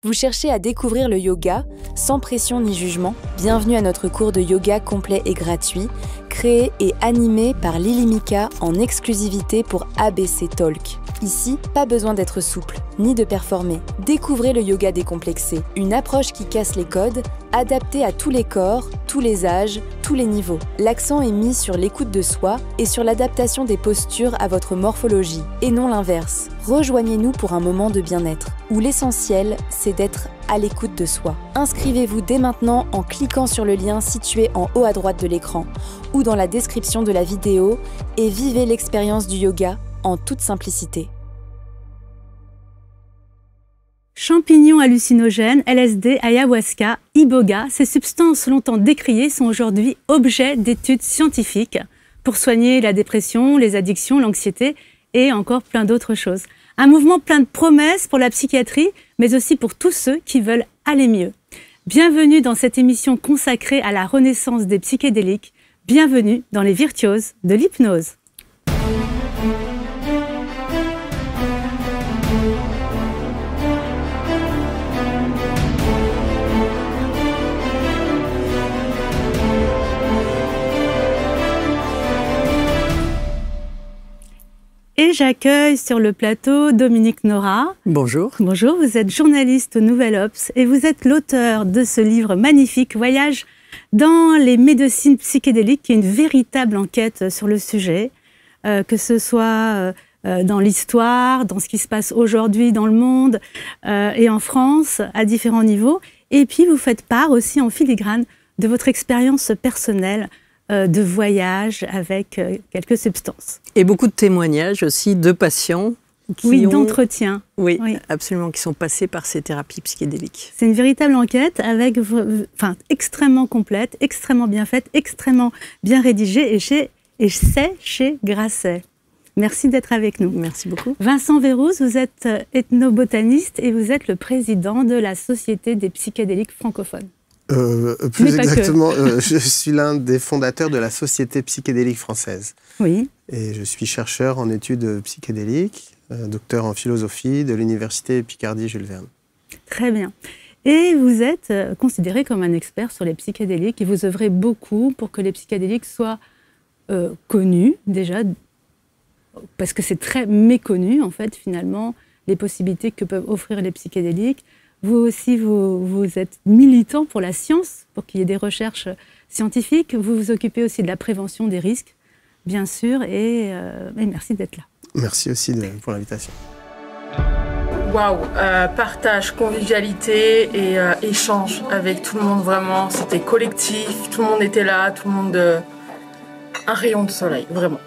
Vous cherchez à découvrir le yoga sans pression ni jugement? Bienvenue à notre cours de yoga complet et gratuit, créé et animé par Lily Mika en exclusivité pour ABC Talk. Ici, pas besoin d'être souple, ni de performer. Découvrez le yoga décomplexé, une approche qui casse les codes, adaptée à tous les corps, tous les âges, tous les niveaux. L'accent est mis sur l'écoute de soi et sur l'adaptation des postures à votre morphologie, et non l'inverse. Rejoignez-nous pour un moment de bien-être, où l'essentiel, c'est d'être à l'écoute de soi. Inscrivez-vous dès maintenant en cliquant sur le lien situé en haut à droite de l'écran, ou dans la description de la vidéo, et vivez l'expérience du yoga en toute simplicité. Champignons hallucinogènes, LSD, ayahuasca, iboga, ces substances longtemps décriées sont aujourd'hui objets d'études scientifiques pour soigner la dépression, les addictions, l'anxiété et encore plein d'autres choses. Un mouvement plein de promesses pour la psychiatrie, mais aussi pour tous ceux qui veulent aller mieux. Bienvenue dans cette émission consacrée à la renaissance des psychédéliques. Bienvenue dans les virtuoses de l'hypnose. Et j'accueille sur le plateau Dominique Nora. Bonjour. Bonjour, vous êtes journaliste au Nouvel Obs et vous êtes l'auteur de ce livre magnifique, Voyage dans les médecines psychédéliques, qui est une véritable enquête sur le sujet, que ce soit dans l'histoire, dans ce qui se passe aujourd'hui dans le monde et en France, à différents niveaux. Et puis vous faites part aussi en filigrane de votre expérience personnelle de voyage avec quelques substances. Et beaucoup de témoignages aussi de patients d'entretien. Oui, absolument, qui sont passés par ces thérapies psychédéliques. C'est une véritable enquête extrêmement complète, extrêmement bien faite, extrêmement bien rédigée et c'est chez Grasset. Merci d'être avec nous. Merci beaucoup. Vincent Verrouz, vous êtes ethnobotaniste et vous êtes le président de la Société des psychédéliques francophones. Plus exactement, je suis l'un des fondateurs de la Société psychédélique française. Oui. Et je suis chercheur en études psychédéliques, docteur en philosophie de l'université Picardie-Jules Verne. Très bien. Et vous êtes considéré comme un expert sur les psychédéliques et vous œuvrez beaucoup pour que les psychédéliques soient connus déjà, parce que c'est très méconnu en fait finalement les possibilités que peuvent offrir les psychédéliques. Vous aussi, vous êtes militant pour la science, pour qu'il y ait des recherches scientifiques. Vous vous occupez aussi de la prévention des risques, bien sûr, et merci d'être là. Merci aussi pour l'invitation. Waouh, partage, convivialité et échange avec tout le monde, vraiment. C'était collectif, tout le monde était là, tout le monde... un rayon de soleil, vraiment.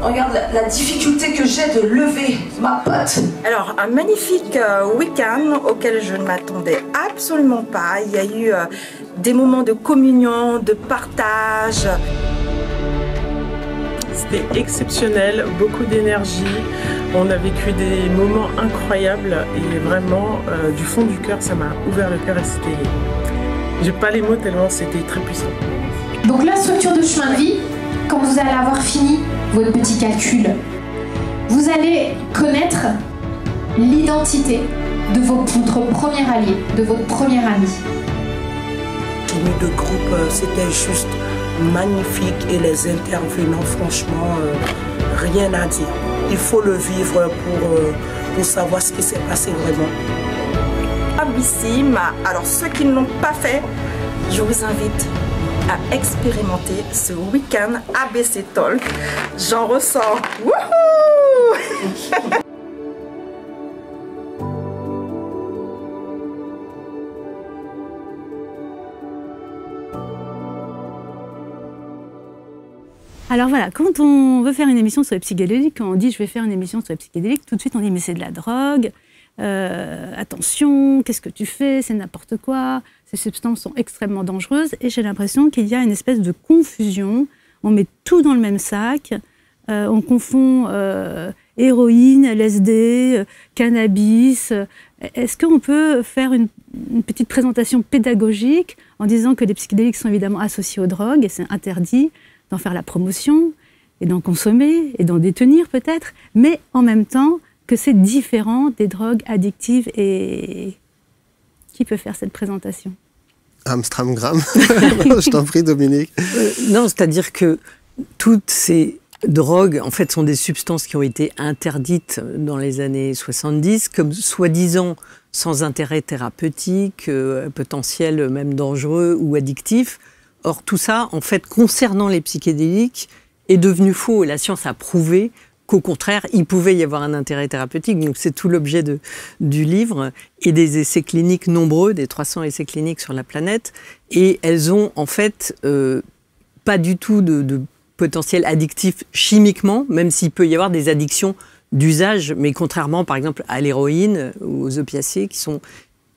Regarde la difficulté que j'ai de lever ma pote. Alors, un magnifique week-end auquel je ne m'attendais absolument pas. Il y a eu des moments de communion, de partage. C'était exceptionnel, beaucoup d'énergie. On a vécu des moments incroyables et vraiment, du fond du cœur, ça m'a ouvert le cœur et c'était... J'ai pas les mots tellement c'était très puissant. Donc la structure de chemin de vie, quand vous allez avoir fini votre petit calcul, vous allez connaître l'identité de votre premier allié, de votre premier ami. Tenue de groupe, c'était juste magnifique et les intervenants, franchement, rien à dire. Il faut le vivre pour savoir ce qui s'est passé vraiment. Bravissime. Alors ceux qui ne l'ont pas fait, je vous invite à expérimenter ce week-end ABC Talk. J'en ressors. Wouhou! Alors voilà, quand on veut faire une émission sur les psychédéliques, quand on dit je vais faire une émission sur les psychédéliques, tout de suite on dit mais c'est de la drogue, attention, qu'est-ce que tu fais, c'est n'importe quoi, ces substances sont extrêmement dangereuses et j'ai l'impression qu'il y a une espèce de confusion, on met tout dans le même sac, on confond héroïne, LSD, cannabis. Est-ce qu'on peut faire une petite présentation pédagogique en disant que les psychédéliques sont évidemment associés aux drogues et c'est interdit d'en faire la promotion et d'en consommer et d'en détenir peut-être, mais en même temps que c'est différent des drogues addictives et Qui peut faire cette présentation? Amstramgram. Je t'en prie, Dominique. Non, c'est-à-dire que toutes ces drogues, en fait, sont des substances qui ont été interdites dans les années 70, comme soi-disant sans intérêt thérapeutique, potentiel même dangereux ou addictif. Or, tout ça, en fait, concernant les psychédéliques, est devenu faux. Et la science a prouvé qu'au contraire, il pouvait y avoir un intérêt thérapeutique. Donc, c'est tout l'objet du livre et des essais cliniques nombreux, des 300 essais cliniques sur la planète. Et elles ont, en fait, pas du tout de potentiel addictif chimiquement, même s'il peut y avoir des addictions d'usage, mais contrairement, par exemple, à l'héroïne ou aux opiacés qui sont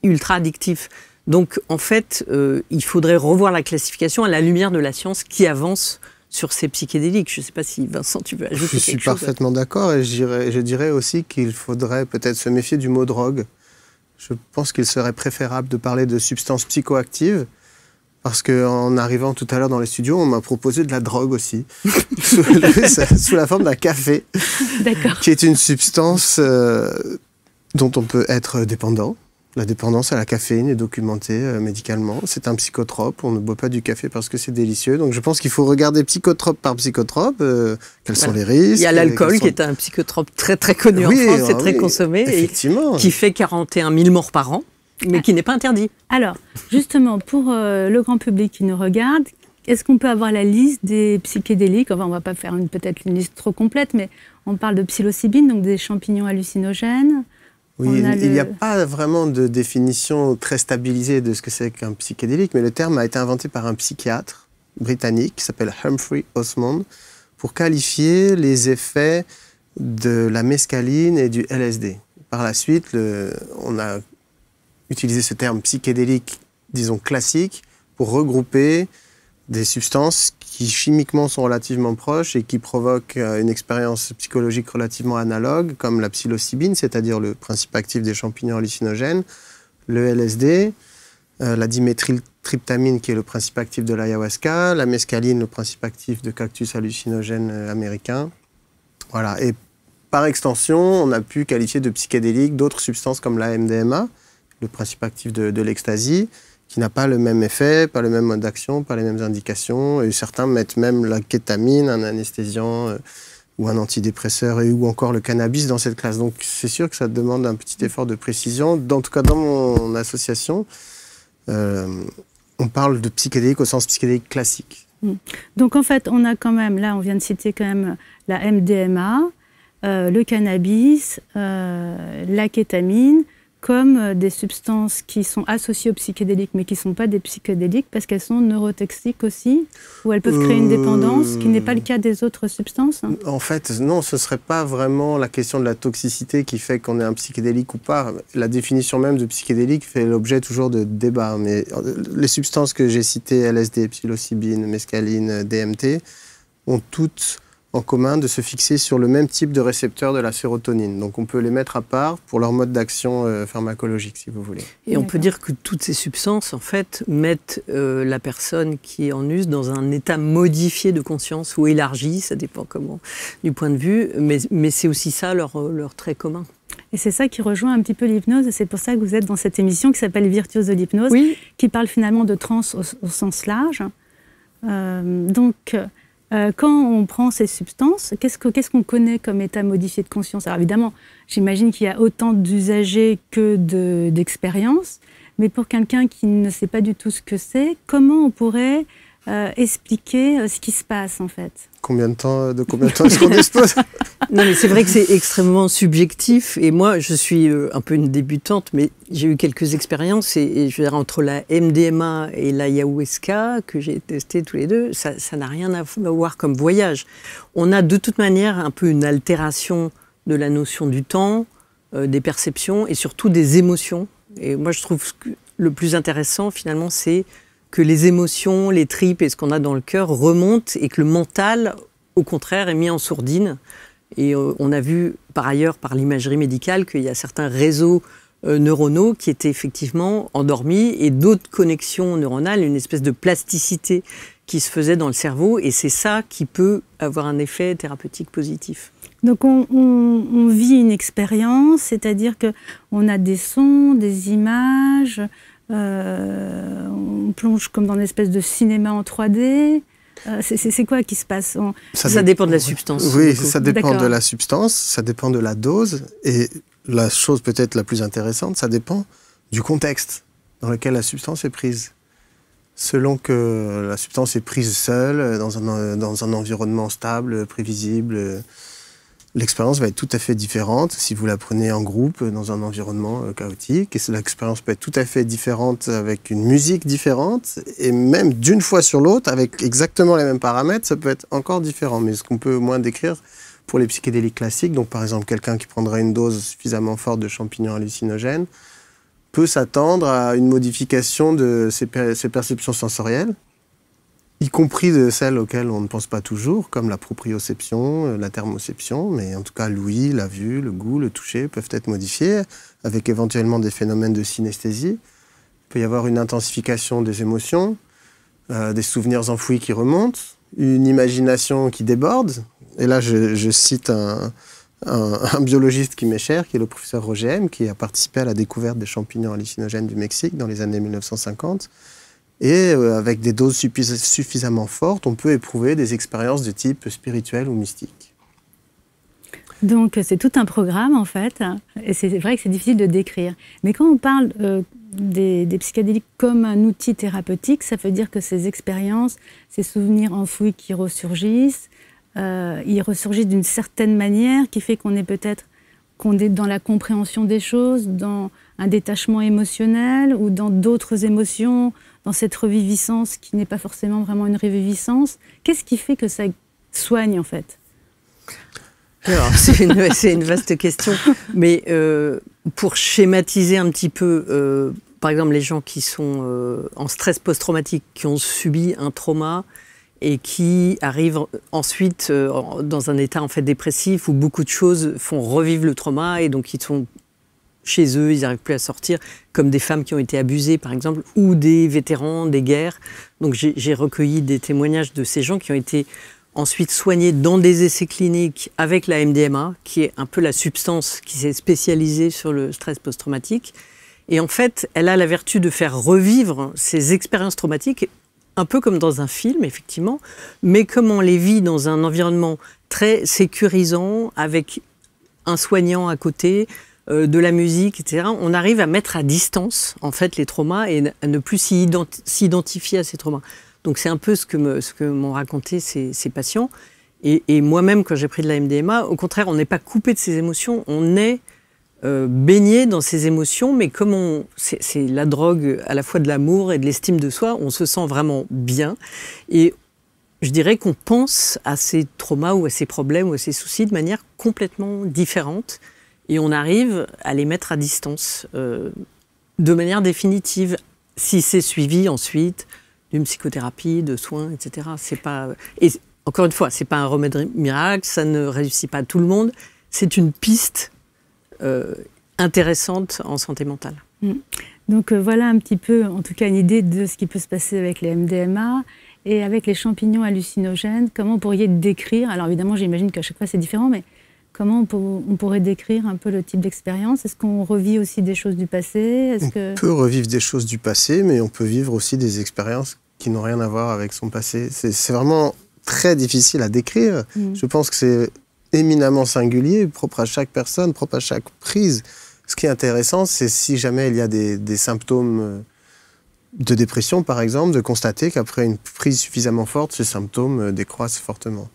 ultra addictifs. Donc, en fait, il faudrait revoir la classification à la lumière de la science qui avance sur ces psychédéliques. Je ne sais pas si, Vincent, tu veux ajouter quelque chose. Je suis parfaitement d'accord et je dirais aussi qu'il faudrait peut-être se méfier du mot drogue. Je pense qu'il serait préférable de parler de substances psychoactives parce qu'en arrivant tout à l'heure dans les studios, on m'a proposé de la drogue aussi, sous la forme d'un café, qui est une substance dont on peut être dépendant. La dépendance à la caféine est documentée médicalement. C'est un psychotrope. On ne boit pas du café parce que c'est délicieux. Donc je pense qu'il faut regarder psychotrope par psychotrope. Quels sont les risques? Il y a l'alcool qui est un psychotrope très très connu en France, c'est très consommé, et qui fait 41 000 morts par an, mais qui n'est pas interdit. Alors, justement, pour le grand public qui nous regarde, est-ce qu'on peut avoir la liste des psychédéliques? Enfin, on ne va pas faire peut-être une liste trop complète, mais on parle de psilocybine, donc des champignons hallucinogènes. Oui, il n'y a pas vraiment de définition très stabilisée de ce que c'est qu'un psychédélique, mais le terme a été inventé par un psychiatre britannique qui s'appelle Humphrey Osmond pour qualifier les effets de la mescaline et du LSD. Par la suite, on a utilisé ce terme psychédélique, disons classique, pour regrouper des substances qui chimiquement sont relativement proches et qui provoquent une expérience psychologique relativement analogue, comme la psilocybine, c'est-à-dire le principe actif des champignons hallucinogènes, le LSD, la diméthyltryptamine qui est le principe actif de l'ayahuasca, la mescaline, le principe actif de cactus hallucinogène américain. Voilà. Et par extension, on a pu qualifier de psychédéliques d'autres substances comme la MDMA, le principe actif de l'ecstasy, qui n'a pas le même effet, pas le même mode d'action, pas les mêmes indications. Et certains mettent même la kétamine, un anesthésiant ou un antidépresseur, ou encore le cannabis dans cette classe. Donc c'est sûr que ça demande un petit effort de précision. En tout cas, dans mon association, on parle de psychédélique au sens psychédélique classique. Donc en fait, on a quand même, là on vient de citer quand même la MDMA, le cannabis, la kétamine, comme des substances qui sont associées aux psychédéliques, mais qui ne sont pas des psychédéliques parce qu'elles sont neurotoxiques aussi, ou elles peuvent créer une dépendance, qui n'est pas le cas des autres substances. En fait, non, ce ne serait pas vraiment la question de la toxicité qui fait qu'on est un psychédélique ou pas. La définition même de psychédélique fait l'objet toujours de débats. Mais les substances que j'ai citées, LSD, psilocybine, mescaline, DMT, ont toutes en commun de se fixer sur le même type de récepteur de la sérotonine. Donc on peut les mettre à part pour leur mode d'action pharmacologique, si vous voulez. Et on peut dire que toutes ces substances, en fait, mettent la personne qui est en use dans un état modifié de conscience ou élargi, ça dépend comment, du point de vue, mais c'est aussi ça leur trait commun. Et c'est ça qui rejoint un petit peu l'hypnose, et c'est pour ça que vous êtes dans cette émission qui s'appelle Virtuose de l'hypnose, qui parle finalement de transe au sens large. Quand on prend ces substances, qu'est-ce qu'on connaît comme état modifié de conscience? Alors évidemment, j'imagine qu'il y a autant d'usagers que d'expériences, mais pour quelqu'un qui ne sait pas du tout ce que c'est, comment on pourrait expliquer ce qui se passe en fait? Combien de temps est-ce qu'on dispose? Non, mais c'est vrai que c'est extrêmement subjectif. Et moi, je suis un peu une débutante, mais j'ai eu quelques expériences. Et je veux dire, entre la MDMA et l'ayahuasca, que j'ai testé tous les deux, ça n'a rien à voir comme voyage. On a de toute manière un peu une altération de la notion du temps, des perceptions et surtout des émotions. Et moi, je trouve que le plus intéressant, finalement, c'est que les émotions, les tripes et ce qu'on a dans le cœur remontent et que le mental, au contraire, est mis en sourdine. Et on a vu, par ailleurs, par l'imagerie médicale, qu'il y a certains réseaux neuronaux qui étaient effectivement endormis et d'autres connexions neuronales, une espèce de plasticité qui se faisait dans le cerveau. Et c'est ça qui peut avoir un effet thérapeutique positif. Donc on vit une expérience, c'est-à-dire qu'on a des sons, des images, images, on plonge comme dans une espèce de cinéma en 3D. C'est quoi qui se passe? Ça dépend de la substance. Oui, ça dépend de la substance, ça dépend de la dose. Et la chose peut-être la plus intéressante, ça dépend du contexte dans lequel la substance est prise. Selon que la substance est prise seule, dans un environnement stable, prévisible, l'expérience va être tout à fait différente si vous la prenez en groupe, dans un environnement chaotique. Et l'expérience peut être tout à fait différente avec une musique différente. Et même d'une fois sur l'autre, avec exactement les mêmes paramètres, ça peut être encore différent. Mais ce qu'on peut au moins décrire pour les psychédéliques classiques, donc par exemple quelqu'un qui prendrait une dose suffisamment forte de champignons hallucinogènes, peut s'attendre à une modification de ses perceptions sensorielles, y compris de celles auxquelles on ne pense pas toujours, comme la proprioception, la thermoception, mais en tout cas l'ouïe, la vue, le goût, le toucher peuvent être modifiés, avec éventuellement des phénomènes de synesthésie. Il peut y avoir une intensification des émotions, des souvenirs enfouis qui remontent, une imagination qui déborde. Et là, je cite un biologiste qui m'est cher, qui est le professeur Roger M, qui a participé à la découverte des champignons hallucinogènes du Mexique dans les années 1950. Et avec des doses suffisamment fortes, on peut éprouver des expériences de type spirituel ou mystique. Donc c'est tout un programme en fait, et c'est vrai que c'est difficile de décrire. Mais quand on parle des psychédéliques comme un outil thérapeutique, ça veut dire que ces expériences, ces souvenirs enfouis qui ressurgissent, ils ressurgissent d'une certaine manière qui fait qu'on est dans la compréhension des choses, dans un détachement émotionnel ou dans d'autres émotions, dans cette reviviscence qui n'est pas forcément vraiment une reviviscence. Qu'est-ce qui fait que ça soigne en fait? Alors, c'est une vaste question, mais pour schématiser un petit peu, par exemple les gens qui sont en stress post-traumatique, qui ont subi un trauma et qui arrivent ensuite dans un état en fait dépressif où beaucoup de choses font revivre le trauma et donc ils sont chez eux, ils n'arrivent plus à sortir, comme des femmes qui ont été abusées par exemple, ou des vétérans des guerres. Donc j'ai recueilli des témoignages de ces gens qui ont été ensuite soignés dans des essais cliniques avec la MDMA, qui est un peu la substance qui s'est spécialisée sur le stress post-traumatique. Et en fait, elle a la vertu de faire revivre ces expériences traumatiques, un peu comme dans un film, effectivement, mais comme on les vit dans un environnement très sécurisant, avec un soignant à côté, de la musique, etc. On arrive à mettre à distance, en fait, les traumas et à ne plus s'identifier à ces traumas. Donc c'est un peu ce que m'ont raconté ces patients. Et moi-même, quand j'ai pris de la MDMA, au contraire, on n'est pas coupé de ses émotions, on est baigné dans ses émotions, mais comme c'est la drogue à la fois de l'amour et de l'estime de soi, on se sent vraiment bien. Et je dirais qu'on pense à ces traumas ou à ces problèmes ou à ces soucis de manière complètement différente. Et on arrive à les mettre à distance de manière définitive, si c'est suivi ensuite d'une psychothérapie, de soins, etc. Et encore une fois, ce n'est pas un remède miracle, ça ne réussit pas à tout le monde. C'est une piste intéressante en santé mentale. Donc voilà un petit peu, en tout cas, une idée de ce qui peut se passer avec les MDMA. Et avec les champignons hallucinogènes, comment vous pourriez décrire, alors évidemment j'imagine qu'à chaque fois c'est différent, mais comment on pourrait décrire un peu le type d'expérience? Est-ce qu'on revit aussi des choses du passé? On peut revivre des choses du passé, mais on peut vivre aussi des expériences qui n'ont rien à voir avec son passé. C'est vraiment très difficile à décrire. Je pense que c'est éminemment singulier, propre à chaque personne, propre à chaque prise. Ce qui est intéressant, c'est si jamais il y a des symptômes de dépression, par exemple, de constater qu'après une prise suffisamment forte, ces symptômes décroissent fortement.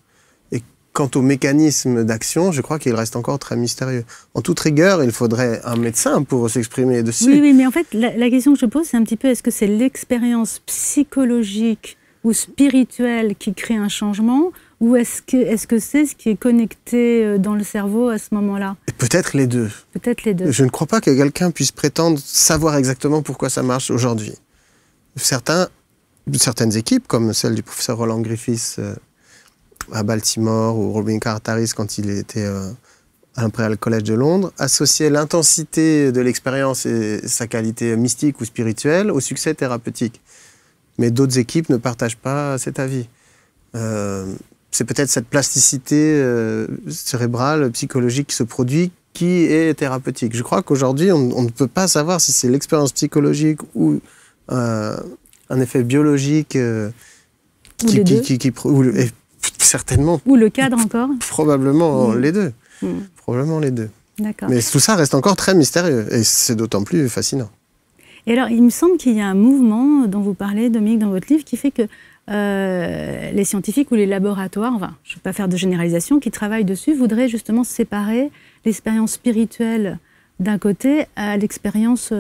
Quant au mécanisme d'action, je crois qu'il reste encore très mystérieux. En toute rigueur, il faudrait un médecin pour s'exprimer dessus. Oui, mais en fait, la question que je pose, c'est un petit peu, est-ce que c'est l'expérience psychologique ou spirituelle qui crée un changement, ou est-ce que c'est ce qui est connecté dans le cerveau à ce moment-là? Peut-être les deux. Peut-être les deux. Je ne crois pas que quelqu'un puisse prétendre savoir exactement pourquoi ça marche aujourd'hui. Certaines équipes, comme celle du professeur Roland Griffiths, à Baltimore, ou Robin Cartaris quand il était à l'Imperial College de Londres, associaient l'intensité de l'expérience et sa qualité mystique ou spirituelle au succès thérapeutique. Mais d'autres équipes ne partagent pas cet avis. C'est peut-être cette plasticité cérébrale, psychologique qui se produit qui est thérapeutique. Je crois qu'aujourd'hui, on ne peut pas savoir si c'est l'expérience psychologique ou un effet biologique certainement. Ou le cadre encore. Probablement les deux. Probablement les deux. D'accord. Mais tout ça reste encore très mystérieux et c'est d'autant plus fascinant. Et alors, il me semble qu'il y a un mouvement dont vous parlez, Dominique, dans votre livre, qui fait que les scientifiques ou les laboratoires, enfin, je ne vais pas faire de généralisation, qui travaillent dessus, voudraient justement séparer l'expérience spirituelle d'un côté à l'expérience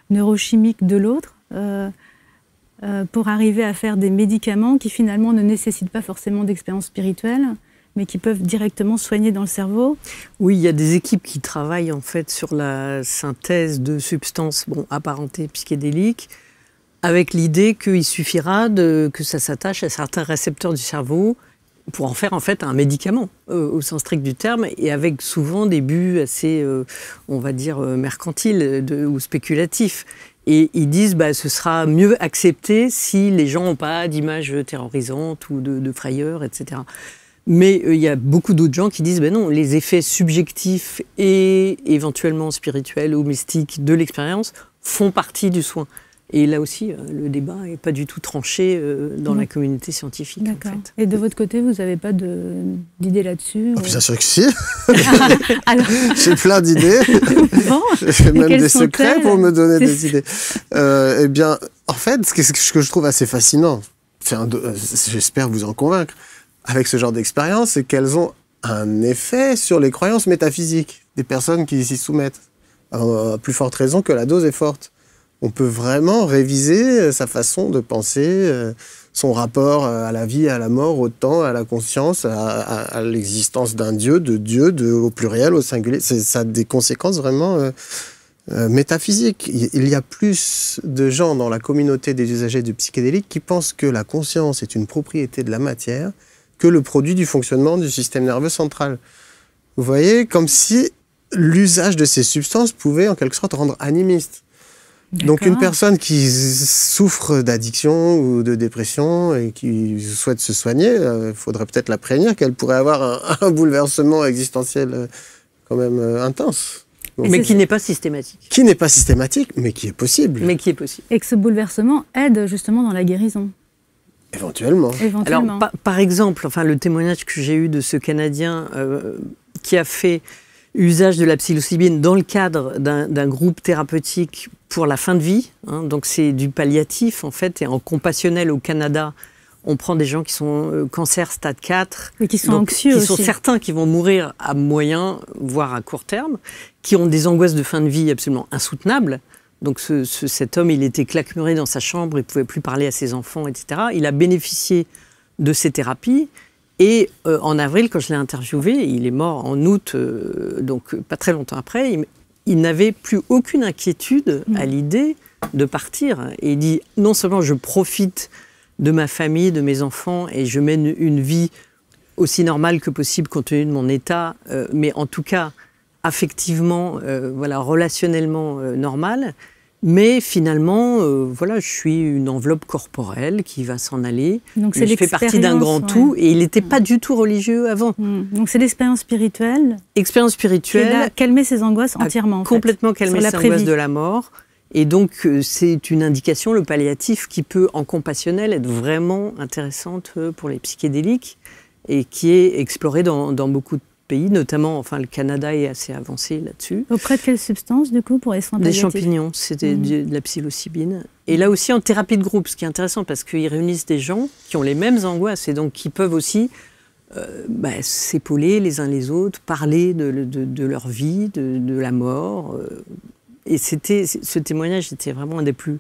neurochimique de l'autre, pour arriver à faire des médicaments qui finalement ne nécessitent pas forcément d'expérience spirituelle, mais qui peuvent directement soigner dans le cerveau. Oui, il y a des équipes qui travaillent en fait sur la synthèse de substances apparentées psychédéliques, avec l'idée qu'il suffira que ça s'attache à certains récepteurs du cerveau pour en faire en fait un médicament au sens strict du terme, et avec souvent des buts assez, on va dire, mercantiles ou spéculatifs. Et ils disent ce sera mieux accepté si les gens n'ont pas d'images terrorisantes ou de frayeur, etc. Mais il y a beaucoup d'autres gens qui disent non, les effets subjectifs et éventuellement spirituels ou mystiques de l'expérience font partie du soin. Et là aussi, le débat n'est pas du tout tranché dans la communauté scientifique. D'accord. En fait. Et de votre côté, vous n'avez pas d'idée là-dessus Bien sûr que si. J'ai plein d'idées. Bon, j'ai même des secrets pour me donner des idées. Eh bien, en fait, ce que je trouve assez fascinant, j'espère vous en convaincre, avec ce genre d'expérience, c'est qu'elles ont un effet sur les croyances métaphysiques des personnes qui s'y soumettent. À plus forte raison que la dose est forte. On peut vraiment réviser sa façon de penser, son rapport à la vie, à la mort, au temps, à la conscience, à l'existence d'un Dieu, au pluriel, au singulier. Ça a des conséquences vraiment métaphysiques. Il y a plus de gens dans la communauté des usagers de psychédéliques qui pensent que la conscience est une propriété de la matière que le produit du fonctionnement du système nerveux central. Vous voyez, comme si l'usage de ces substances pouvait en quelque sorte rendre animiste. Donc une personne qui souffre d'addiction ou de dépression et qui souhaite se soigner, il faudrait peut-être la prévenir qu'elle pourrait avoir un bouleversement existentiel quand même intense. Mais qui n'est pas systématique. Qui n'est pas systématique, mais qui est possible. Mais qui est possible. Et que ce bouleversement aide justement dans la guérison. Éventuellement. Alors, par exemple, le témoignage que j'ai eu de ce Canadien qui a fait usage de la psilocybine dans le cadre d'un groupe thérapeutique pour la fin de vie. Donc c'est du palliatif en fait, et en compassionnel au Canada, on prend des gens qui sont cancer stade 4. Et qui sont anxieux aussi. Qui sont certains qui vont mourir à moyen, voire à court terme, qui ont des angoisses de fin de vie absolument insoutenables. Donc cet homme, il était claquemuré dans sa chambre, il ne pouvait plus parler à ses enfants, etc. Il a bénéficié de ces thérapies. Et en avril, quand je l'ai interviewé, il est mort en août, donc pas très longtemps après, il n'avait plus aucune inquiétude à l'idée de partir. Et il dit, non seulement je profite de ma famille, de mes enfants, et je mène une vie aussi normale que possible compte tenu de mon état, mais en tout cas affectivement, relationnellement normale. Mais finalement, je suis une enveloppe corporelle qui va s'en aller. Donc je fais partie d'un grand tout, et il n'était pas du tout religieux avant. Donc c'est l'expérience spirituelle. Expérience spirituelle. Qui a calmé ses angoisses entièrement. Complètement calmé ses angoisses de la mort. Et donc c'est une indication, le palliatif, qui peut en compassionnel être vraiment intéressante pour les psychédéliques et qui est explorée dans beaucoup de pays, notamment, le Canada est assez avancé là-dessus. Auprès de quelles substances, du coup, pour les soins palliatifs ? Des champignons, c'était de la psilocybine. Et là aussi, en thérapie de groupe, ce qui est intéressant, parce qu'ils réunissent des gens qui ont les mêmes angoisses et donc qui peuvent aussi s'épauler les uns les autres, parler de leur vie, de la mort. Et ce témoignage était vraiment un des plus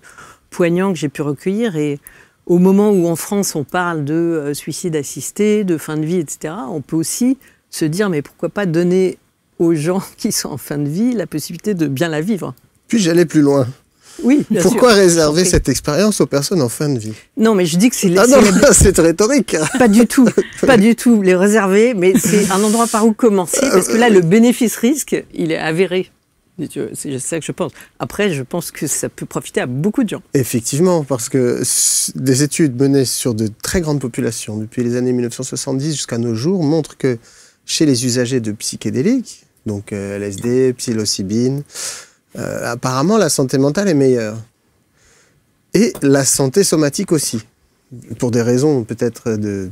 poignants que j'ai pu recueillir. Et au moment où, en France, on parle de suicide assisté, de fin de vie, etc., on peut aussi se dire, mais pourquoi pas donner aux gens qui sont en fin de vie la possibilité de bien la vivre. Puis j'allais plus loin. Oui, bien Pourquoi sûr. réserver cette expérience aux personnes en fin de vie ? Non, mais je dis que c'est... c'est rhétorique. Pas du tout, pas du tout, les réserver, mais c'est un endroit par où commencer, parce que là, le bénéfice-risque, il est avéré. C'est ça que je pense. Après, je pense que ça peut profiter à beaucoup de gens. Effectivement, parce que des études menées sur de très grandes populations depuis les années 1970 jusqu'à nos jours montrent que chez les usagers de psychédéliques, Donc LSD, psilocybine. Apparemment, la santé mentale est meilleure. Et la santé somatique aussi. Pour des raisons peut-être de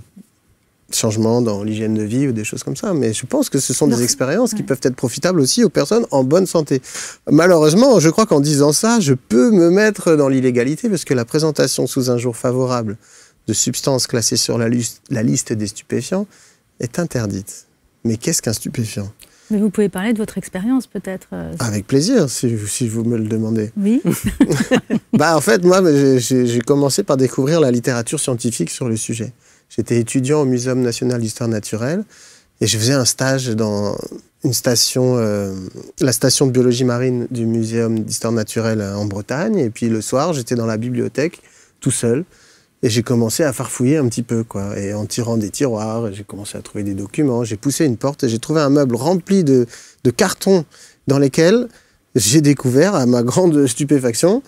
changement dans l'hygiène de vie ou des choses comme ça. Mais je pense que ce sont des expériences qui peuvent être profitables aussi aux personnes en bonne santé. Malheureusement, je crois qu'en disant ça, je peux me mettre dans l'illégalité parce que la présentation sous un jour favorable de substances classées sur la liste des stupéfiants est interdite. Mais qu'est-ce qu'un stupéfiant? Mais vous pouvez parler de votre expérience peut-être Avec plaisir, si vous me le demandez. Oui. En fait, moi, j'ai commencé par découvrir la littérature scientifique sur le sujet. J'étais étudiant au Muséum national d'histoire naturelle et je faisais un stage dans une station, la station de biologie marine du Muséum d'histoire naturelle en Bretagne. Et puis le soir, j'étais dans la bibliothèque tout seul. Et j'ai commencé à farfouiller un petit peu, quoi. Et en tirant des tiroirs, j'ai commencé à trouver des documents. J'ai poussé une porte et j'ai trouvé un meuble rempli de cartons dans lesquels j'ai découvert, à ma grande stupéfaction,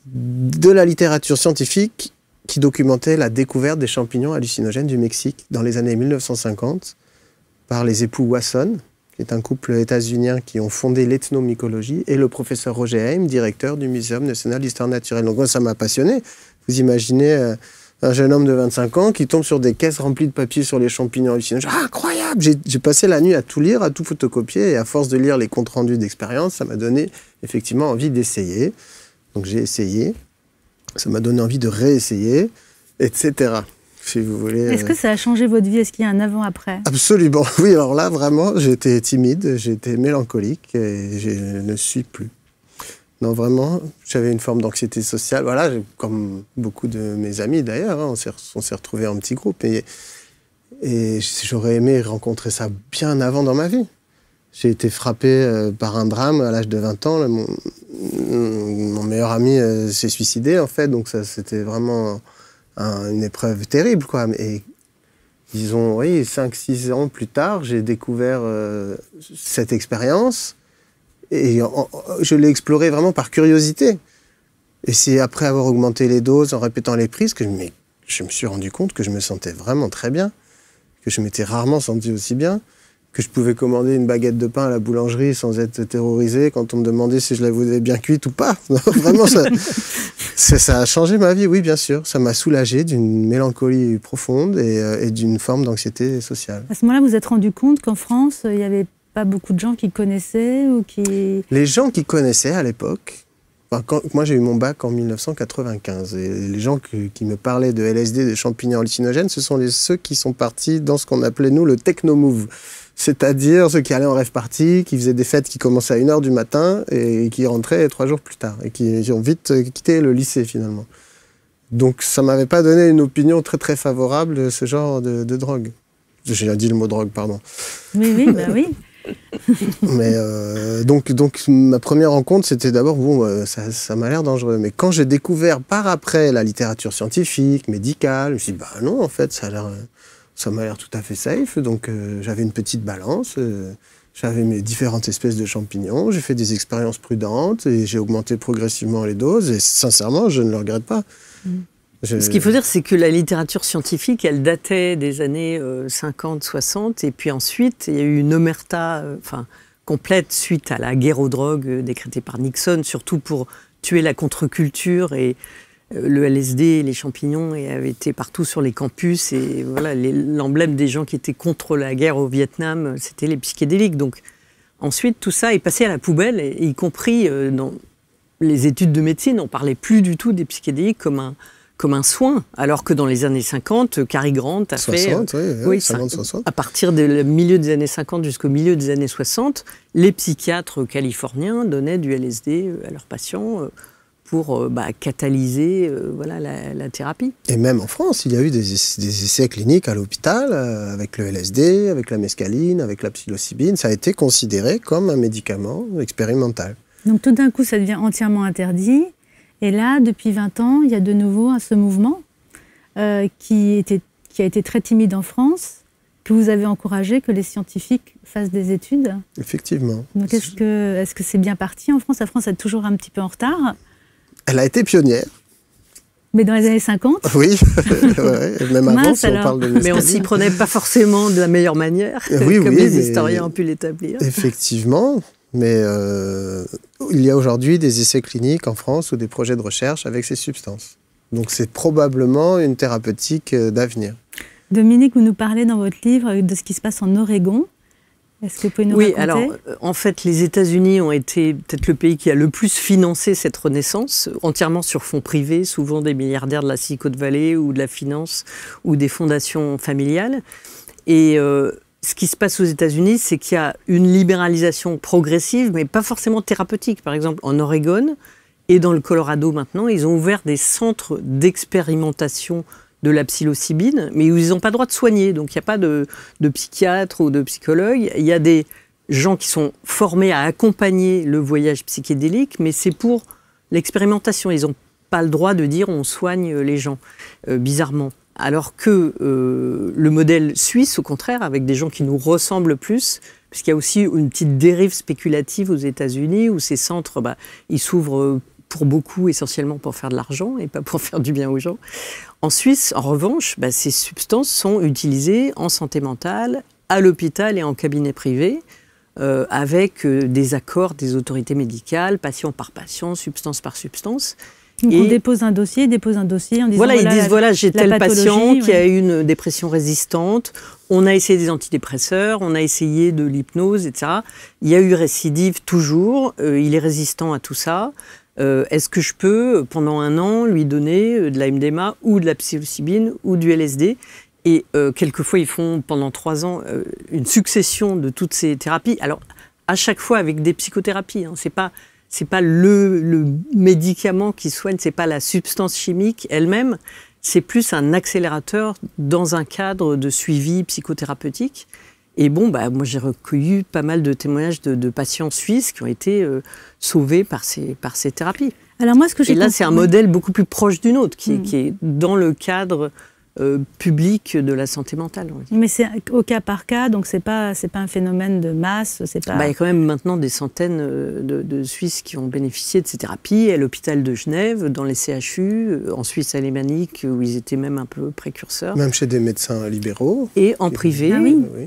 de la littérature scientifique qui documentait la découverte des champignons hallucinogènes du Mexique dans les années 1950 par les époux Wasson, qui est un couple états-unien qui ont fondé l'ethnomycologie, et le professeur Roger Haim, directeur du Muséum national d'histoire naturelle. Donc moi, ça m'a passionné. Vous imaginez un jeune homme de 25 ans qui tombe sur des caisses remplies de papier sur les champignons hallucinogènes. Ah, incroyable! J'ai passé la nuit à tout lire, à tout photocopier, et à force de lire les comptes rendus d'expérience, ça m'a donné effectivement envie d'essayer. Donc j'ai essayé, ça m'a donné envie de réessayer, etc. Si vous voulez. Est-ce que ça a changé votre vie? Est-ce qu'il y a un avant-après? Absolument. Oui, alors là, vraiment, j'étais timide, j'étais mélancolique, et je ne suis plus. Non, vraiment, j'avais une forme d'anxiété sociale. Voilà, comme beaucoup de mes amis d'ailleurs, hein, on s'est retrouvés en petit groupe. Et j'aurais aimé rencontrer ça bien avant dans ma vie. J'ai été frappé par un drame à l'âge de 20 ans. Là, mon meilleur ami s'est suicidé, en fait. Donc ça, c'était vraiment une épreuve terrible, quoi. Et disons, oui, 5-6 ans plus tard, j'ai découvert cette expérience. Et je l'ai exploré vraiment par curiosité. Et c'est après avoir augmenté les doses, en répétant les prises, que je me suis rendu compte que je me sentais vraiment très bien, que je m'étais rarement senti aussi bien, que je pouvais commander une baguette de pain à la boulangerie sans être terrorisé quand on me demandait si je la voulais bien cuite ou pas. Vraiment, ça a changé ma vie, oui, bien sûr. Ça m'a soulagé d'une mélancolie profonde et d'une forme d'anxiété sociale. À ce moment-là, vous vous êtes rendu compte qu'en France, il y avait pas beaucoup de gens qui connaissaient ou qui... Les gens qui connaissaient à l'époque, moi j'ai eu mon bac en 1995, et les gens qui me parlaient de LSD, de champignons hallucinogènes, ce sont ceux qui sont partis dans ce qu'on appelait nous le techno-move. C'est-à-dire ceux qui allaient en rêve party, qui faisaient des fêtes qui commençaient à 1h du matin et qui rentraient 3 jours plus tard, et qui ont vite quitté le lycée finalement. Donc ça m'avait pas donné une opinion très très favorable de ce genre de drogue. J'ai dit le mot drogue, pardon. Oui, bah oui. Mais donc ma première rencontre, c'était d'abord, ça m'a l'air dangereux. Mais quand j'ai découvert par après la littérature scientifique, médicale, je me suis dit, bah non, en fait, ça m'a l'air tout à fait safe. Donc j'avais une petite balance, j'avais mes différentes espèces de champignons, j'ai fait des expériences prudentes et j'ai augmenté progressivement les doses. Et sincèrement, je ne le regrette pas. Ce qu'il faut dire, c'est que la littérature scientifique, elle datait des années 50, 60, et puis ensuite, il y a eu une omerta complète suite à la guerre aux drogues décrétée par Nixon, surtout pour tuer la contre-culture, et le LSD, les champignons, avaient été partout sur les campus, et voilà, l'emblème des gens qui étaient contre la guerre au Vietnam, c'était les psychédéliques. Donc ensuite, tout ça est passé à la poubelle, y compris dans les études de médecine, on ne parlait plus du tout des psychédéliques comme un soin, alors que dans les années 50, Cary Grant a 60, fait... oui, 50-60. À partir du milieu des années 50 jusqu'au milieu des années 60, les psychiatres californiens donnaient du LSD à leurs patients pour catalyser la thérapie. Et même en France, il y a eu des essais cliniques à l'hôpital avec le LSD, avec la mescaline, avec la psilocybine. Ça a été considéré comme un médicament expérimental. Donc tout d'un coup, ça devient entièrement interdit. Et là, depuis 20 ans, il y a de nouveau ce mouvement qui a été très timide en France, que vous avez encouragé que les scientifiques fassent des études. Effectivement. Donc est-ce que c'est bien parti en France? La France est toujours un petit peu en retard. Elle a été pionnière. Mais dans les années 50? Oui, ouais, même avant, si on parle de mescaline. Mais on s'y prenait pas forcément de la meilleure manière, comme les historiens ont pu l'établir. Effectivement, mais il y a aujourd'hui des essais cliniques en France ou des projets de recherche avec ces substances. Donc c'est probablement une thérapeutique d'avenir. Dominique, vous nous parlez dans votre livre de ce qui se passe en Oregon. Est-ce que vous pouvez nous raconter? Oui, alors en fait, les États-Unis ont été peut-être le pays qui a le plus financé cette renaissance, entièrement sur fonds privés, souvent des milliardaires de la Silicon Valley ou de la finance ou des fondations familiales. Et ce qui se passe aux États-Unis, c'est qu'il y a une libéralisation progressive, mais pas forcément thérapeutique. Par exemple, en Oregon et dans le Colorado maintenant, ils ont ouvert des centres d'expérimentation de la psilocybine, mais où ils n'ont pas le droit de soigner. Donc il n'y a pas de psychiatre ou de psychologue. Il y a des gens qui sont formés à accompagner le voyage psychédélique, mais c'est pour l'expérimentation. Ils n'ont pas le droit de dire on soigne les gens, bizarrement. Alors que le modèle suisse, au contraire, avec des gens qui nous ressemblent plus, puisqu'il y a aussi une petite dérive spéculative aux États-Unis, où ces centres, ils s'ouvrent pour beaucoup, essentiellement pour faire de l'argent et pas pour faire du bien aux gens. En Suisse, en revanche, ces substances sont utilisées en santé mentale, à l'hôpital et en cabinet privé, avec des accords des autorités médicales, patient par patient, substance par substance. Donc on dépose un dossier en disant voilà, ils disent voilà, j'ai tel patient qui a une dépression résistante, on a essayé des antidépresseurs, on a essayé de l'hypnose, etc. Il y a eu récidive toujours, il est résistant à tout ça. Est-ce que je peux, pendant 1 an, lui donner de la MDMA ou de la psilocybine ou du LSD? Et quelquefois, ils font pendant 3 ans une succession de toutes ces thérapies. Alors, à chaque fois avec des psychothérapies. Hein. C'est pas le médicament qui soigne, c'est pas la substance chimique elle-même. C'est plus un accélérateur dans un cadre de suivi psychothérapeutique. Et bon, moi j'ai recueilli pas mal de témoignages de patients suisses qui ont été sauvés par ces thérapies. Alors moi, ce que j'ai là, c'est un modèle beaucoup plus proche du nôtre, qui est dans le cadre public de la santé mentale. Mais c'est au cas par cas, donc c'est pas un phénomène de masse. C'est pas... il y a quand même maintenant des centaines de Suisses qui ont bénéficié de ces thérapies, à l'hôpital de Genève, dans les CHU, en Suisse alémanique, où ils étaient même un peu précurseurs. Même chez des médecins libéraux. Et en privé,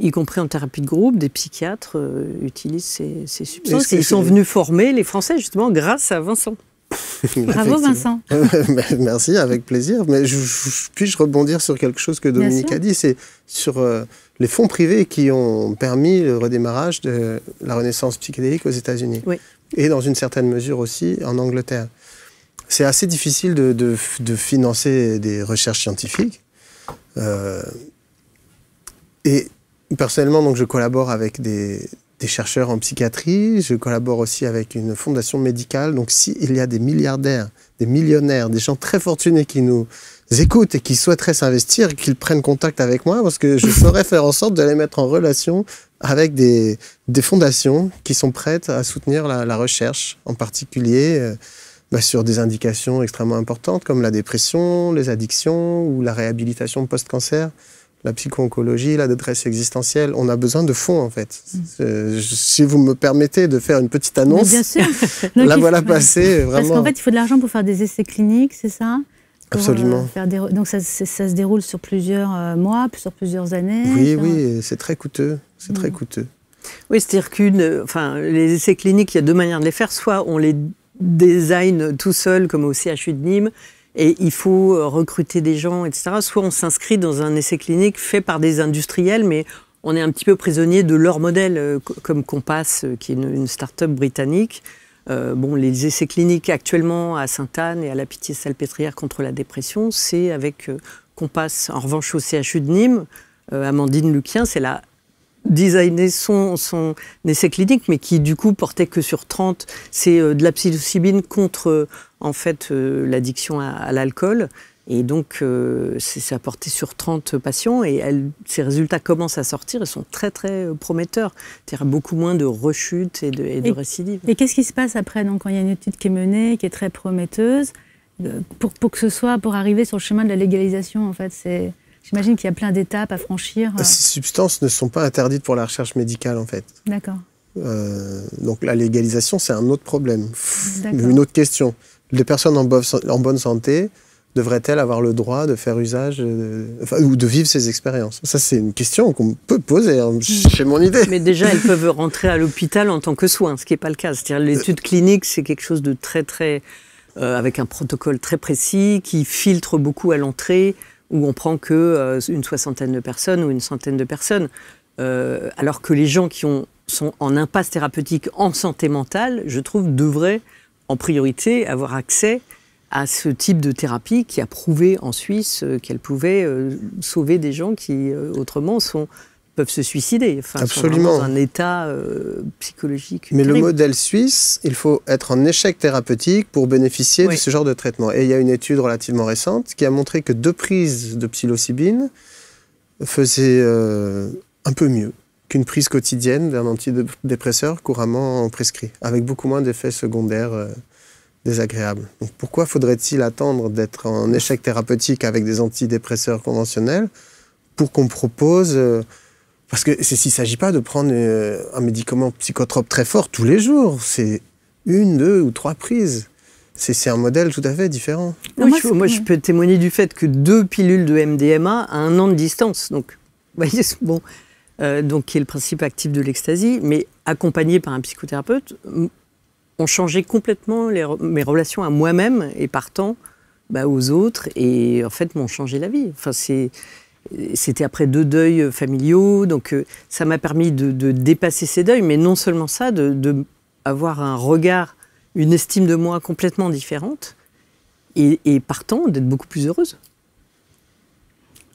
y compris en thérapie de groupe, des psychiatres utilisent ces substances. Ils sont venus former les Français, justement, grâce à Vincent. Bravo Vincent. Merci, avec plaisir. Mais puis-je rebondir sur quelque chose que Dominique a dit, c'est sur les fonds privés qui ont permis le redémarrage de la renaissance psychédélique aux États-Unis. Oui. Et dans une certaine mesure aussi en Angleterre. C'est assez difficile de financer des recherches scientifiques. Et personnellement, donc, je collabore avec des chercheurs en psychiatrie, je collabore aussi avec une fondation médicale. Donc s'il y a des milliardaires, des millionnaires, des gens très fortunés qui nous écoutent et qui souhaiteraient s'investir, qu'ils prennent contact avec moi, parce que je saurais faire en sorte de les mettre en relation avec des fondations qui sont prêtes à soutenir la recherche, en particulier sur des indications extrêmement importantes comme la dépression, les addictions ou la réhabilitation post-cancer. La psycho-oncologie, la détresse existentielle, on a besoin de fonds en fait. Si vous me permettez de faire une petite annonce, bien sûr. La voilà passée vraiment. Parce qu'en fait, il faut de l'argent pour faire des essais cliniques, c'est ça? Absolument. Donc ça se déroule sur plusieurs mois, sur plusieurs années. Oui, c'est très coûteux. C'est très coûteux. Oui, c'est-à-dire les essais cliniques, il y a 2 manières de les faire. Soit on les design tout seul, comme au CHU de Nîmes, et il faut recruter des gens, etc. Soit on s'inscrit dans un essai clinique fait par des industriels, mais on est un petit peu prisonnier de leur modèle, comme Compass, qui est une start-up britannique. Les essais cliniques actuellement à Sainte-Anne et à la Pitié-Salpêtrière contre la dépression, c'est avec Compass. En revanche, au CHU de Nîmes, Amandine Luquien, c'est la designer son essai clinique, mais qui du coup portait que sur 30. C'est de la psilocybine contre l'addiction à l'alcool. Et donc, ça a porté sur 30 patients et ces résultats commencent à sortir et sont très, très prometteurs. C'est-à-dire beaucoup moins de rechutes et de récidives. Et qu'est-ce qui se passe après, donc, quand il y a une étude qui est menée, qui est très prometteuse, pour arriver sur le chemin de la légalisation, en fait, j'imagine qu'il y a plein d'étapes à franchir. Ces substances ne sont pas interdites pour la recherche médicale, en fait. D'accord. Donc la légalisation, c'est un autre problème, une autre question. Les personnes en bonne santé devrait-elle avoir le droit de faire usage ou de vivre ces expériences? Ça, c'est une question qu'on peut poser, hein, chez mon idée. Mais déjà, elles peuvent rentrer à l'hôpital en tant que soin, ce qui n'est pas le cas. C'est-à-dire l'étude clinique, c'est quelque chose de très, avec un protocole très précis, qui filtre beaucoup à l'entrée, où on prend que une soixantaine de personnes ou une centaine de personnes. Alors que les gens qui sont en impasse thérapeutique en santé mentale, je trouve, devraient en priorité avoir accès à ce type de thérapie qui a prouvé en Suisse qu'elle pouvait sauver des gens qui, autrement, peuvent se suicider. Enfin, absolument. Sont dans un état psychologique Mais terrible. le modèle suisse, il faut être en échec thérapeutique pour bénéficier de ce genre de traitement. Et il y a une étude relativement récente qui a montré que 2 prises de psilocybine faisaient un peu mieux qu'une prise quotidienne d'un antidépresseur couramment prescrit, avec beaucoup moins d'effets secondaires désagréables. Donc pourquoi faudrait-il attendre d'être en échec thérapeutique avec des antidépresseurs conventionnels pour qu'on propose... parce que s'il ne s'agit pas de prendre un médicament psychotrope très fort tous les jours, c'est 1, 2 ou 3 prises. C'est un modèle tout à fait différent. Oui, moi, je peux témoigner du fait que 2 pilules de MDMA à 1 an de distance, donc, vous voyez, bon, donc qui est le principe actif de l'ecstasy, mais accompagné par un psychothérapeute, ont changé complètement mes relations à moi-même et partant aux autres, et en fait m'ont changé la vie. Enfin, c'était après 2 deuils familiaux, donc ça m'a permis de dépasser ces deuils, mais non seulement ça, de avoir un regard, une estime de moi complètement différente, et partant d'être beaucoup plus heureuse.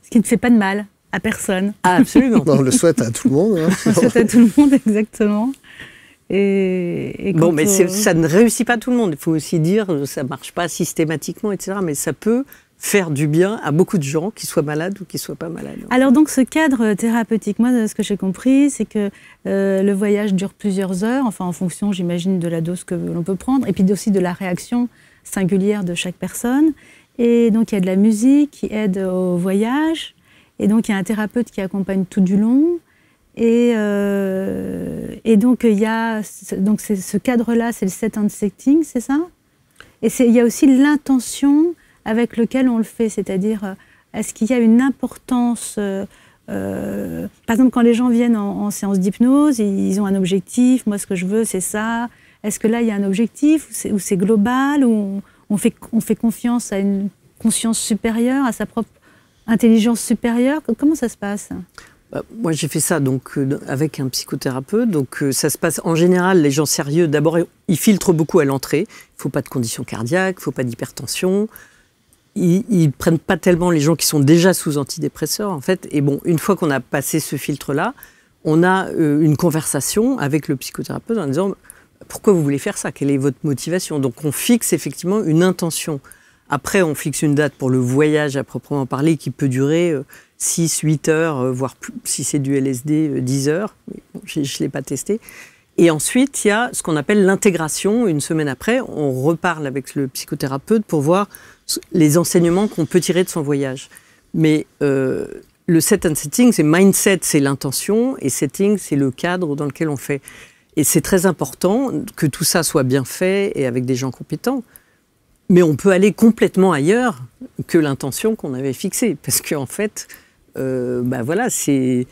Ce qui ne fait pas de mal à personne. Ah, absolument. On le souhaite à tout le monde. Hein. On le souhaite à tout le monde, exactement. Et bon, mais ça ne réussit pas tout le monde. Il faut aussi dire, ça ne marche pas systématiquement, etc. Mais ça peut faire du bien à beaucoup de gens, qu'ils soient malades ou qu'ils ne soient pas malades. Alors donc ce cadre thérapeutique, moi ce que j'ai compris, c'est que le voyage dure plusieurs heures, enfin en fonction, j'imagine, de la dose que l'on peut prendre, et puis aussi de la réaction singulière de chaque personne. Et donc il y a de la musique qui aide au voyage, et donc il y a un thérapeute qui accompagne tout du long. Et donc il y a ce cadre-là, c'est le set and setting, c'est ça? Et il y a aussi l'intention avec lequel on le fait, c'est-à-dire est-ce qu'il y a une importance par exemple, quand les gens viennent en séance d'hypnose, ils ont un objectif, moi ce que je veux c'est ça. Est-ce que là il y a un objectif ou c'est global, ou on fait confiance à une conscience supérieure, à sa propre intelligence supérieure? Comment ça se passe? Moi, j'ai fait ça donc, avec un psychothérapeute. Donc, ça se passe en général, les gens sérieux, d'abord, ils filtrent beaucoup à l'entrée. Il ne faut pas de conditions cardiaques, il ne faut pas d'hypertension. Ils ne prennent pas tellement les gens qui sont déjà sous antidépresseurs, en fait. Et bon, une fois qu'on a passé ce filtre-là, on a une conversation avec le psychothérapeute en disant « Pourquoi vous voulez faire ça? Quelle est votre motivation ?» Donc, on fixe effectivement une intention. Après, on fixe une date pour le voyage à proprement parler qui peut durer 6, 8 heures, voire plus, si c'est du LSD, 10 heures. Bon, je ne l'ai pas testé. Et ensuite, il y a ce qu'on appelle l'intégration. Une semaine après, on reparle avec le psychothérapeute pour voir les enseignements qu'on peut tirer de son voyage. Mais le set and setting, c'est mindset, c'est l'intention, et setting, c'est le cadre dans lequel on fait. Et c'est très important que tout ça soit bien fait et avec des gens compétents. Mais on peut aller complètement ailleurs que l'intention qu'on avait fixée. Parce qu'en fait, voilà, c'est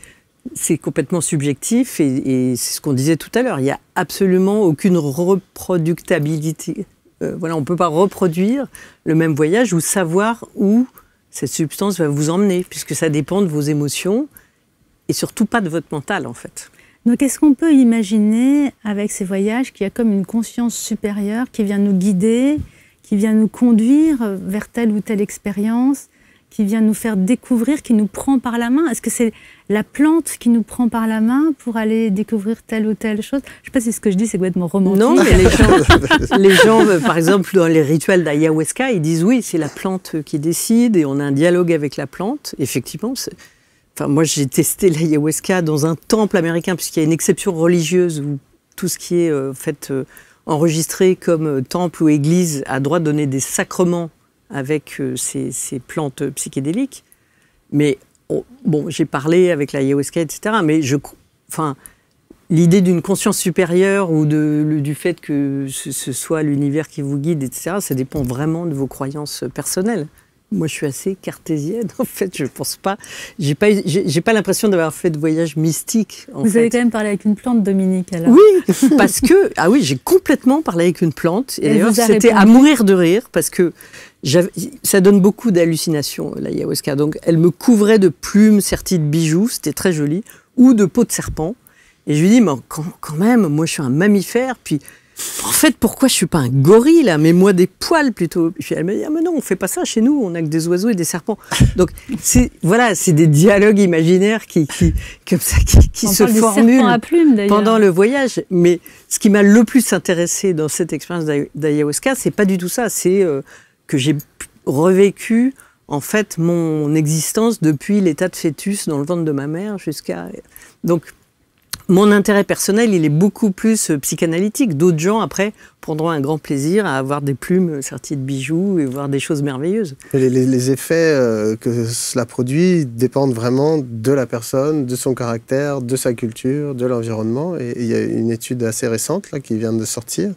complètement subjectif. Et c'est ce qu'on disait tout à l'heure. Il n'y a absolument aucune reproductabilité. Voilà, on ne peut pas reproduire le même voyage ou savoir où cette substance va vous emmener. Puisque ça dépend de vos émotions et surtout pas de votre mental, en fait. Donc, est-ce qu'on peut imaginer, avec ces voyages, qu'il y a comme une conscience supérieure qui vient nous guider, qui vient nous conduire vers telle ou telle expérience, qui vient nous faire découvrir, qui nous prend par la main? Est-ce que c'est la plante qui nous prend par la main pour aller découvrir telle ou telle chose? Je ne sais pas si ce que je dis, c'est complètement romantique. Non, mais les gens, par exemple, dans les rituels d'ayahuasca, ils disent oui, c'est la plante qui décide et on a un dialogue avec la plante. Effectivement, enfin, moi, j'ai testé l'ayahuasca dans un temple américain, puisqu'il y a une exception religieuse où tout ce qui est enregistré comme temple ou église a droit de donner des sacrements avec ces plantes psychédéliques. Mais bon, j'ai parlé avec l'ayahuasca, etc. Mais l'idée d'une conscience supérieure ou du fait que ce soit l'univers qui vous guide, etc., ça dépend vraiment de vos croyances personnelles. moi, je suis assez cartésienne, en fait. Je pense pas. J'ai pas l'impression d'avoir fait de voyage mystique. Vous avez quand même parlé avec une plante, Dominique, alors. Oui, parce que j'ai complètement parlé avec une plante. Et d'ailleurs, c'était à mourir de rire parce que ça donne beaucoup d'hallucinations, l'ayahuasca. Donc, elle me couvrait de plumes serties de bijoux, c'était très joli, ou de peau de serpent. Et je lui dis, mais quand même, moi, je suis un mammifère, puis. En fait, pourquoi je suis pas un gorille, là? Mets-moi des poils, plutôt. Elle me dit, mais non, on fait pas ça chez nous, on a que des oiseaux et des serpents. Donc, c'est des dialogues imaginaires qui se formulent à plumes, pendant le voyage. Mais ce qui m'a le plus intéressé dans cette expérience d'ayahuasca, c'est pas du tout ça. C'est que j'ai revécu, en fait, mon existence depuis l'état de fœtus dans le ventre de ma mère jusqu'à... Donc, mon intérêt personnel, il est beaucoup plus psychanalytique. D'autres gens, après, prendront un grand plaisir à avoir des plumes serties de bijoux et voir des choses merveilleuses. Les effets que cela produit dépendent vraiment de la personne, de son caractère, de sa culture, de l'environnement. Et il y a une étude assez récente là, qui vient de sortir,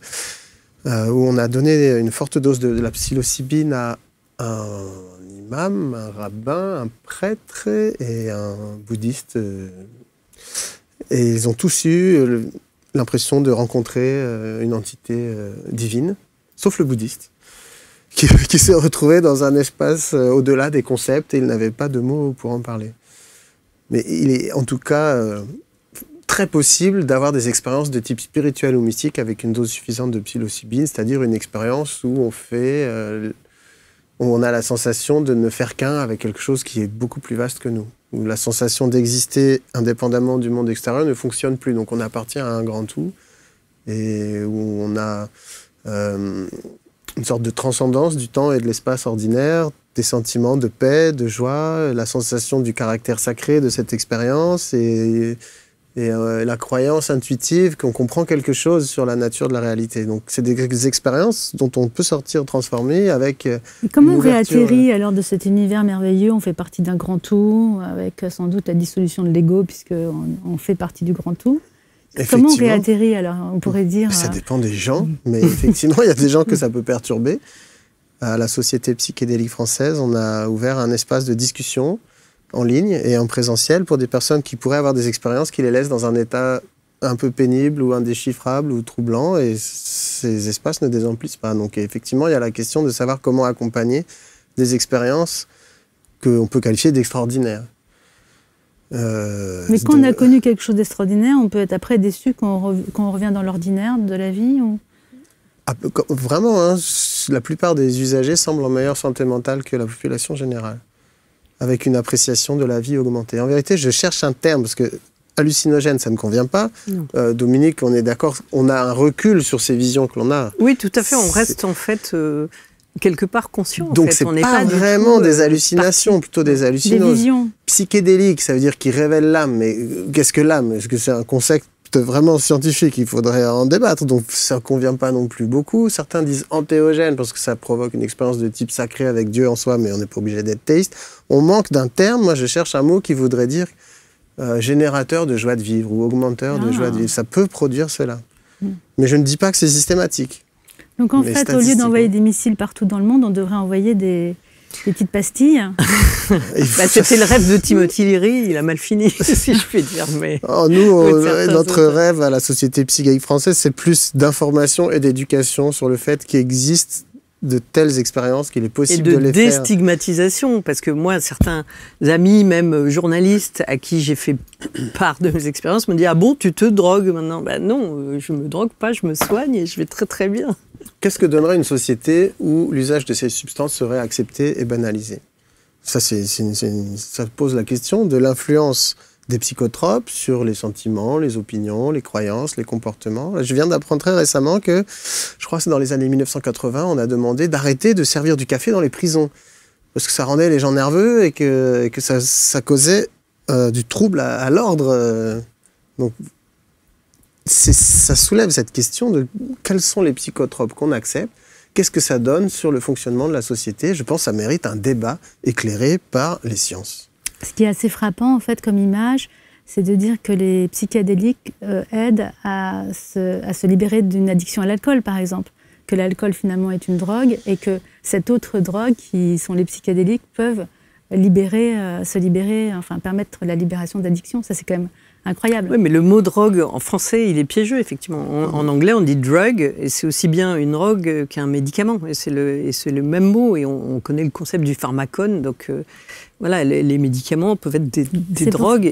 où on a donné une forte dose de la psilocybine à un imam, un rabbin, un prêtre et un bouddhiste. Et ils ont tous eu l'impression de rencontrer une entité divine, sauf le bouddhiste, qui s'est retrouvé dans un espace au-delà des concepts et il n'avait pas de mots pour en parler. Mais il est en tout cas très possible d'avoir des expériences de type spirituel ou mystique avec une dose suffisante de psilocybine, c'est-à-dire une expérience où on a la sensation de ne faire qu'un avec quelque chose qui est beaucoup plus vaste que nous, où la sensation d'exister indépendamment du monde extérieur ne fonctionne plus. Donc on appartient à un grand tout, et où on a une sorte de transcendance du temps et de l'espace ordinaire, des sentiments de paix, de joie, la sensation du caractère sacré de cette expérience, et la croyance intuitive qu'on comprend quelque chose sur la nature de la réalité. Donc c'est des expériences dont on peut sortir transformé avec... Et comment on réatterrit alors de cet univers merveilleux? On fait partie d'un grand tout, avec sans doute la dissolution de l'ego, puisqu'on fait partie du grand tout. Comment on réatterrit alors? On pourrait dire... Ça dépend des gens, mais effectivement, il y a des gens que ça peut perturber. À la Société psychédélique française, on a ouvert un espace de discussion en ligne et en présentiel pour des personnes qui pourraient avoir des expériences qui les laissent dans un état un peu pénible ou indéchiffrable ou troublant, et ces espaces ne désemplissent pas. Donc effectivement, il y a la question de savoir comment accompagner des expériences qu'on peut qualifier d'extraordinaires. Mais quand on a connu quelque chose d'extraordinaire, on peut être après déçu quand on revient dans l'ordinaire de la vie ou... Vraiment, hein, la plupart des usagers semblent en meilleure santé mentale que la population générale, avec une appréciation de la vie augmentée. En vérité, je cherche un terme, parce que hallucinogène, ça ne convient pas. Dominique, on est d'accord, on a un recul sur ces visions que l'on a. Oui, tout à fait, on reste en fait quelque part conscient. Donc c'est pas vraiment des hallucinations, plutôt des hallucinoses. Des visions. Psychédéliques, ça veut dire qu'ils révèlent l'âme. Mais qu'est-ce que l'âme? Est-ce que c'est un concept vraiment scientifique? Il faudrait en débattre. Donc ça ne convient pas non plus beaucoup. Certains disent antéogène parce que ça provoque une expérience de type sacré avec Dieu en soi, mais on n'est pas obligé d'être théiste. On manque d'un terme. Moi, je cherche un mot qui voudrait dire générateur de joie de vivre ou augmenteur de joie de vivre. Ça peut produire cela. Mais je ne dis pas que c'est systématique. Donc en fait, au lieu d'envoyer des missiles partout dans le monde, on devrait envoyer des petites pastilles. C'était le rêve de Timothy Leary, il a mal fini, si je puis dire. Mais notre rêve à la Société psychédélique française, c'est plus d'information et d'éducation sur le fait qu'il existe de telles expériences, qu'il est possible de les faire. Et de déstigmatisation, parce que moi, certains amis, même journalistes, à qui j'ai fait part de mes expériences, me disent « Ah bon, tu te drogues maintenant ?» Ben non, je me drogue pas, je me soigne et je vais très très bien. Qu'est-ce que donnerait une société où l'usage de ces substances serait accepté et banalisé? Ça pose la question de l'influence des psychotropes sur les sentiments, les opinions, les croyances, les comportements. Je viens d'apprendre très récemment que, je crois que c'est dans les années 1980, on a demandé d'arrêter de servir du café dans les prisons. Parce que ça rendait les gens nerveux et que ça causait du trouble à l'ordre. Donc, ça soulève cette question de quels sont les psychotropes qu'on accepte, qu'est-ce que ça donne sur le fonctionnement de la société. Je pense que ça mérite un débat éclairé par les sciences. Ce qui est assez frappant, en fait, comme image, c'est de dire que les psychédéliques aident à se libérer d'une addiction à l'alcool, par exemple. que l'alcool finalement est une drogue et que cette autre drogue, qui sont les psychédéliques, peuvent permettre la libération d'addiction. Ça, c'est quand même incroyable. Oui, mais le mot drogue en français, il est piégeux, effectivement. En anglais, on dit drug, et c'est aussi bien une drogue qu'un médicament. Et c'est le même mot, et on connaît le concept du pharmacone. Donc voilà, les médicaments peuvent être des drogues.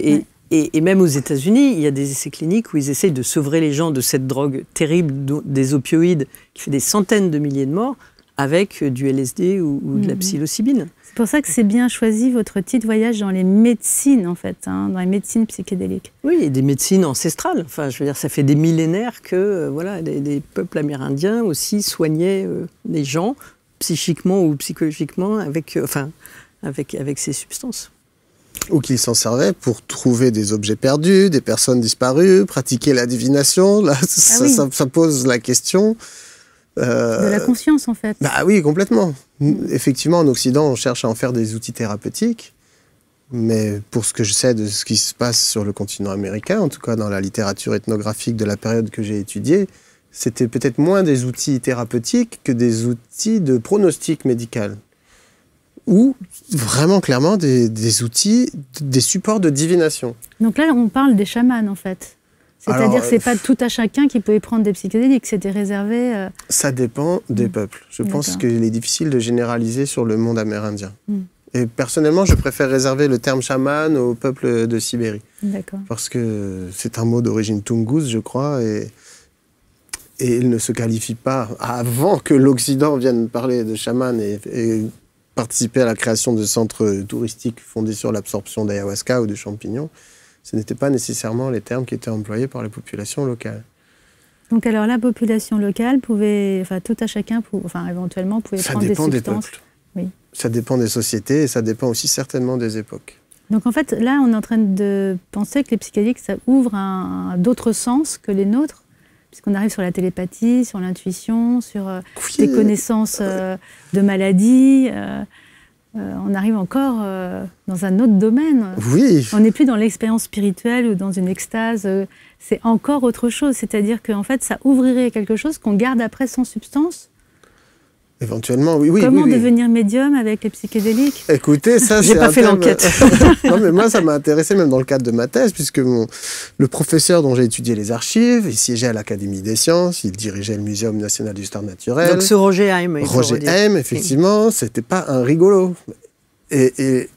Et même aux États-Unis, il y a des essais cliniques où ils essayent de sevrer les gens de cette drogue terrible, des opioïdes, qui fait des centaines de milliers de morts, avec du LSD ou de la psilocybine. C'est pour ça que c'est bien choisi votre titre Voyage dans les médecines, en fait, dans les médecines psychédéliques. Oui, et des médecines ancestrales. Enfin, je veux dire, ça fait des millénaires que voilà, des peuples amérindiens aussi soignaient les gens psychiquement ou psychologiquement avec ces substances. Ou qu'ils s'en servaient pour trouver des objets perdus, des personnes disparues, pratiquer la divination. Là, ça pose la question. De la conscience, en fait. Bah oui, complètement. Effectivement, en Occident, on cherche à en faire des outils thérapeutiques. Mais pour ce que je sais de ce qui se passe sur le continent américain, en tout cas dans la littérature ethnographique de la période que j'ai étudiée, c'était peut-être moins des outils thérapeutiques que des outils de pronostic médical. Ou vraiment clairement des outils, des supports de divination. Donc là, on parle des chamans, en fait. C'est-à-dire que ce n'est pas tout à chacun qui pouvait prendre des psychédéliques, c'était réservé... Ça dépend des peuples. Je pense qu'il est difficile de généraliser sur le monde amérindien. Et personnellement, je préfère réserver le terme chaman au peuple de Sibérie. D'accord. Parce que c'est un mot d'origine tungouse, je crois, et il ne se qualifie pas, avant que l'Occident vienne parler de chaman et participer à la création de centres touristiques fondés sur l'absorption d'ayahuasca ou de champignons, ce n'étaient pas nécessairement les termes qui étaient employés par les populations locales. Donc alors la population locale pouvait, tout à chacun, éventuellement pouvait prendre des substances. Ça dépend des peuples. Oui. Ça dépend des sociétés et ça dépend aussi certainement des époques. Donc en fait, là, on est en train de penser que les psychédéliques, ça ouvre d'autres sens que les nôtres, puisqu'on arrive sur la télépathie, sur l'intuition, sur des connaissances de maladies. On arrive encore dans un autre domaine. Oui. On n'est plus dans l'expérience spirituelle ou dans une extase. C'est encore autre chose. C'est-à-dire qu'en fait, ça ouvrirait quelque chose qu'on garde après sans substance. Éventuellement, oui. Comment devenir médium avec les psychédéliques? Écoutez, ça, j'ai pas fait l'enquête. Non, mais moi, ça m'a intéressé même dans le cadre de ma thèse, puisque le professeur dont j'ai étudié les archives, il siégeait à l'Académie des sciences, il dirigeait le Muséum national d'histoire naturelle. Donc ce Roger Haim. Roger Haim, effectivement, c'était pas un rigolo. Et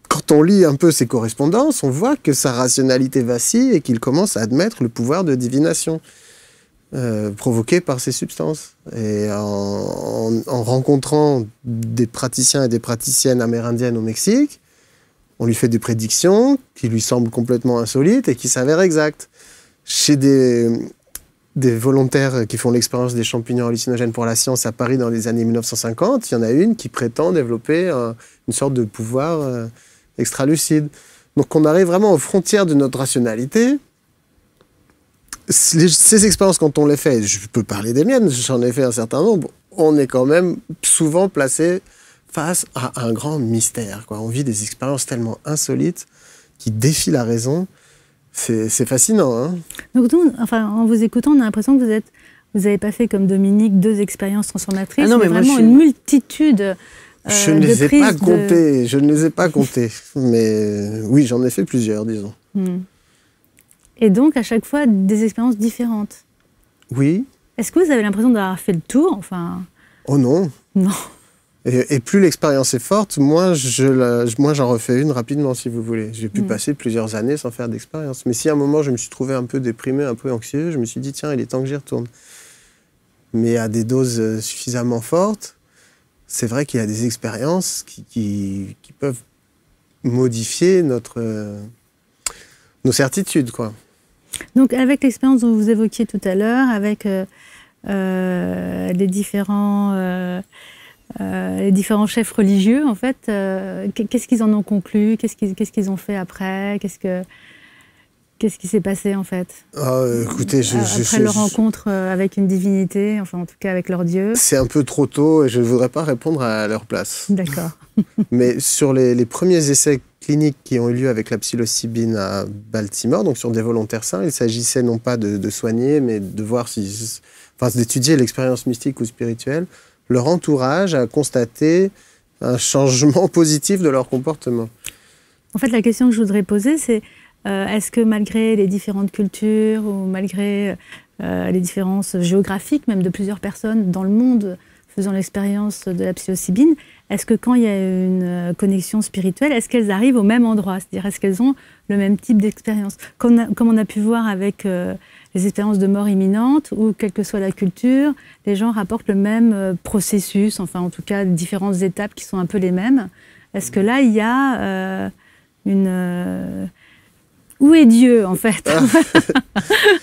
quand on lit un peu ses correspondances, on voit que sa rationalité vacille et qu'il commence à admettre le pouvoir de divination. Provoqués par ces substances. Et en rencontrant des praticiens et des praticiennes amérindiennes au Mexique, on lui fait des prédictions qui lui semblent complètement insolites et qui s'avèrent exactes. Chez des volontaires qui font l'expérience des champignons hallucinogènes pour la science à Paris dans les années 1950, il y en a une qui prétend développer une sorte de pouvoir extralucide. Donc on arrive vraiment aux frontières de notre rationalité. Ces expériences, quand on les fait, je peux parler des miennes, j'en ai fait un certain nombre, on est quand même souvent placé face à un grand mystère, quoi. On vit des expériences tellement insolites qui défient la raison. C'est fascinant. Hein. Donc nous, en vous écoutant, on a l'impression que vous n'avez pas fait comme Dominique 2 expériences transformatrices, mais vraiment une multitude je ne les ai pas comptées, je ne les ai pas comptées. Mais oui, j'en ai fait plusieurs, disons. Et donc, à chaque fois, des expériences différentes. Oui. Est-ce que vous avez l'impression d'avoir fait le tour? Oh non. Non. Et plus l'expérience est forte, moins j'en refais une rapidement, si vous voulez. J'ai pu passer plusieurs années sans faire d'expérience. Mais si à un moment, je me suis trouvé un peu déprimé, un peu anxieux, je me suis dit, tiens, il est temps que j'y retourne. Mais à des doses suffisamment fortes, c'est vrai qu'il y a des expériences qui peuvent modifier nos certitudes, quoi. Donc, avec l'expérience dont vous évoquiez tout à l'heure, avec les différents chefs religieux, en fait, qu'est-ce qu'ils en ont conclu? Qu'est-ce qu'ils ont fait après? Qu'est-ce qui s'est passé, en fait? Écoutez, après leur rencontre avec une divinité, enfin, en tout cas, avec leur Dieu. C'est un peu trop tôt et je ne voudrais pas répondre à leur place. D'accord. Mais sur les premiers essais cliniques qui ont eu lieu avec la psilocybine à Baltimore, donc sur des volontaires sains, il s'agissait non pas de soigner, mais de voir si enfin d'étudier l'expérience mystique ou spirituelle, leur entourage a constaté un changement positif de leur comportement. En fait, la question que je voudrais poser, c'est est-ce que malgré les différentes cultures ou malgré les différences géographiques, même de plusieurs personnes dans le monde faisant l'expérience de la psilocybine, est-ce que quand il y a une connexion spirituelle, est-ce qu'elles arrivent au même endroit? C'est-à-dire, est-ce qu'elles ont le même type d'expérience? Comme on a pu voir avec les expériences de mort imminente, où quelle que soit la culture, les gens rapportent le même processus, enfin en tout cas différentes étapes qui sont un peu les mêmes. Est-ce que là, il y a où est Dieu, en fait?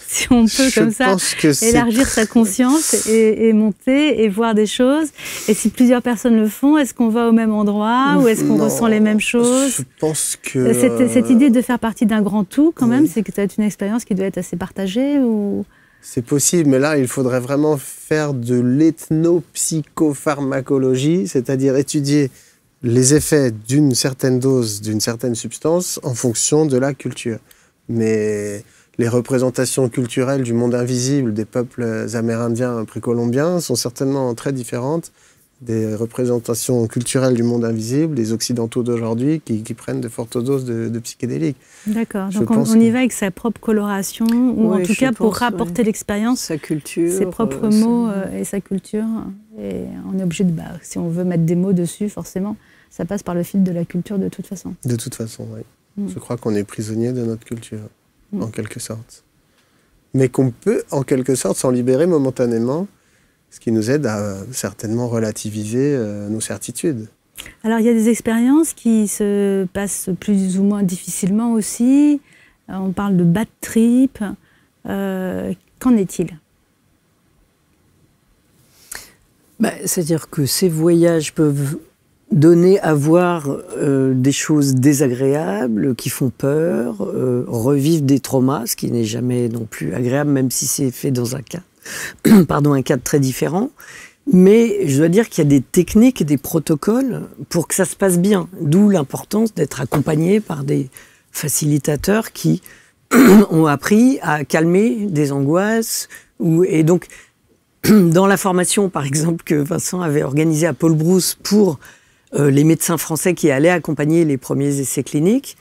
Si on peut, comme ça, élargir sa conscience et monter et voir des choses. Et si plusieurs personnes le font, est-ce qu'on va au même endroit ou est-ce qu'on ressent les mêmes choses? Je pense que... Cette idée de faire partie d'un grand tout, quand même, c'est que ça doit être une expérience qui doit être assez partagée ou... C'est possible, mais là, il faudrait vraiment faire de l'ethnopsychopharmacologie, c'est-à-dire étudier les effets d'une certaine dose, d'une certaine substance, en fonction de la culture. Mais les représentations culturelles du monde invisible des peuples amérindiens précolombiens sont certainement très différentes des représentations culturelles du monde invisible des occidentaux d'aujourd'hui qui prennent de fortes doses de psychédéliques. D'accord, donc on y va avec sa propre coloration, ou en tout cas pour rapporter l'expérience, sa culture, ses propres mots et sa culture. Et on est obligé de, si on veut mettre des mots dessus, forcément, ça passe par le fil de la culture de toute façon. De toute façon, oui. Je crois qu'on est prisonnier de notre culture, en quelque sorte. Mais qu'on peut, en quelque sorte, s'en libérer momentanément, ce qui nous aide à certainement relativiser nos certitudes. Alors, il y a des expériences qui se passent plus ou moins difficilement aussi. On parle de bad trip. Qu'en est-il? C'est-à-dire que ces voyages peuvent donner à voir des choses désagréables qui font peur, revivre des traumas, ce qui n'est jamais non plus agréable, même si c'est fait dans un cadre très différent. Mais je dois dire qu'il y a des techniques et des protocoles pour que ça se passe bien. D'où l'importance d'être accompagné par des facilitateurs qui ont appris à calmer des angoisses. Et donc, dans la formation, par exemple, que Vincent avait organisée à Paul Brousse pour les médecins français qui allaient accompagner les premiers essais cliniques,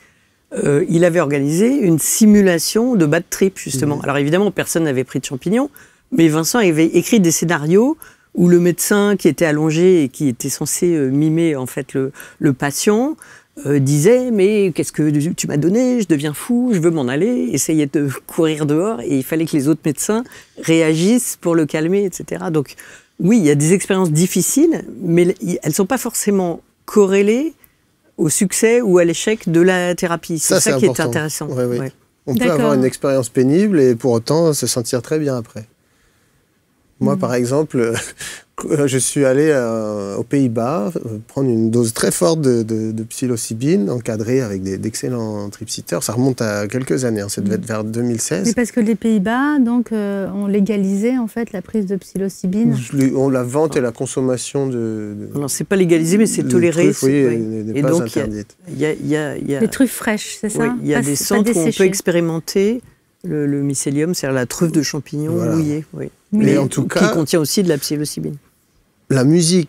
il avait organisé une simulation de bad trip, justement. Alors évidemment, personne n'avait pris de champignons, mais Vincent avait écrit des scénarios où le médecin qui était allongé et qui était censé mimer en fait le patient disait « mais qu'est-ce que tu m'as donné? Je deviens fou, je veux m'en aller », essayait de courir dehors et il fallait que les autres médecins réagissent pour le calmer, etc. Donc oui, il y a des expériences difficiles, mais elles ne sont pas forcément corrélées au succès ou à l'échec de la thérapie. C'est ça qui est intéressant. Oui, oui. Ouais. On peut avoir une expérience pénible et pour autant se sentir très bien après. Moi, par exemple, je suis allé aux Pays-Bas prendre une dose très forte de psilocybine, encadrée avec d'excellents tripsitters. Ça remonte à quelques années, ça devait être vers 2016. Mais parce que les Pays-Bas ont légalisé en fait la prise de psilocybine. La vente et la consommation Non, c'est pas légalisé, mais c'est toléré. Truffes, n'est pas interdite. Il y a des truffes fraîches, c'est ça? Oui, il y a des centres où on peut expérimenter le mycélium, c'est-à-dire la truffe de champignons mouillée. Oui. Mais en tout cas, qui contient aussi de la psilocybine. La musique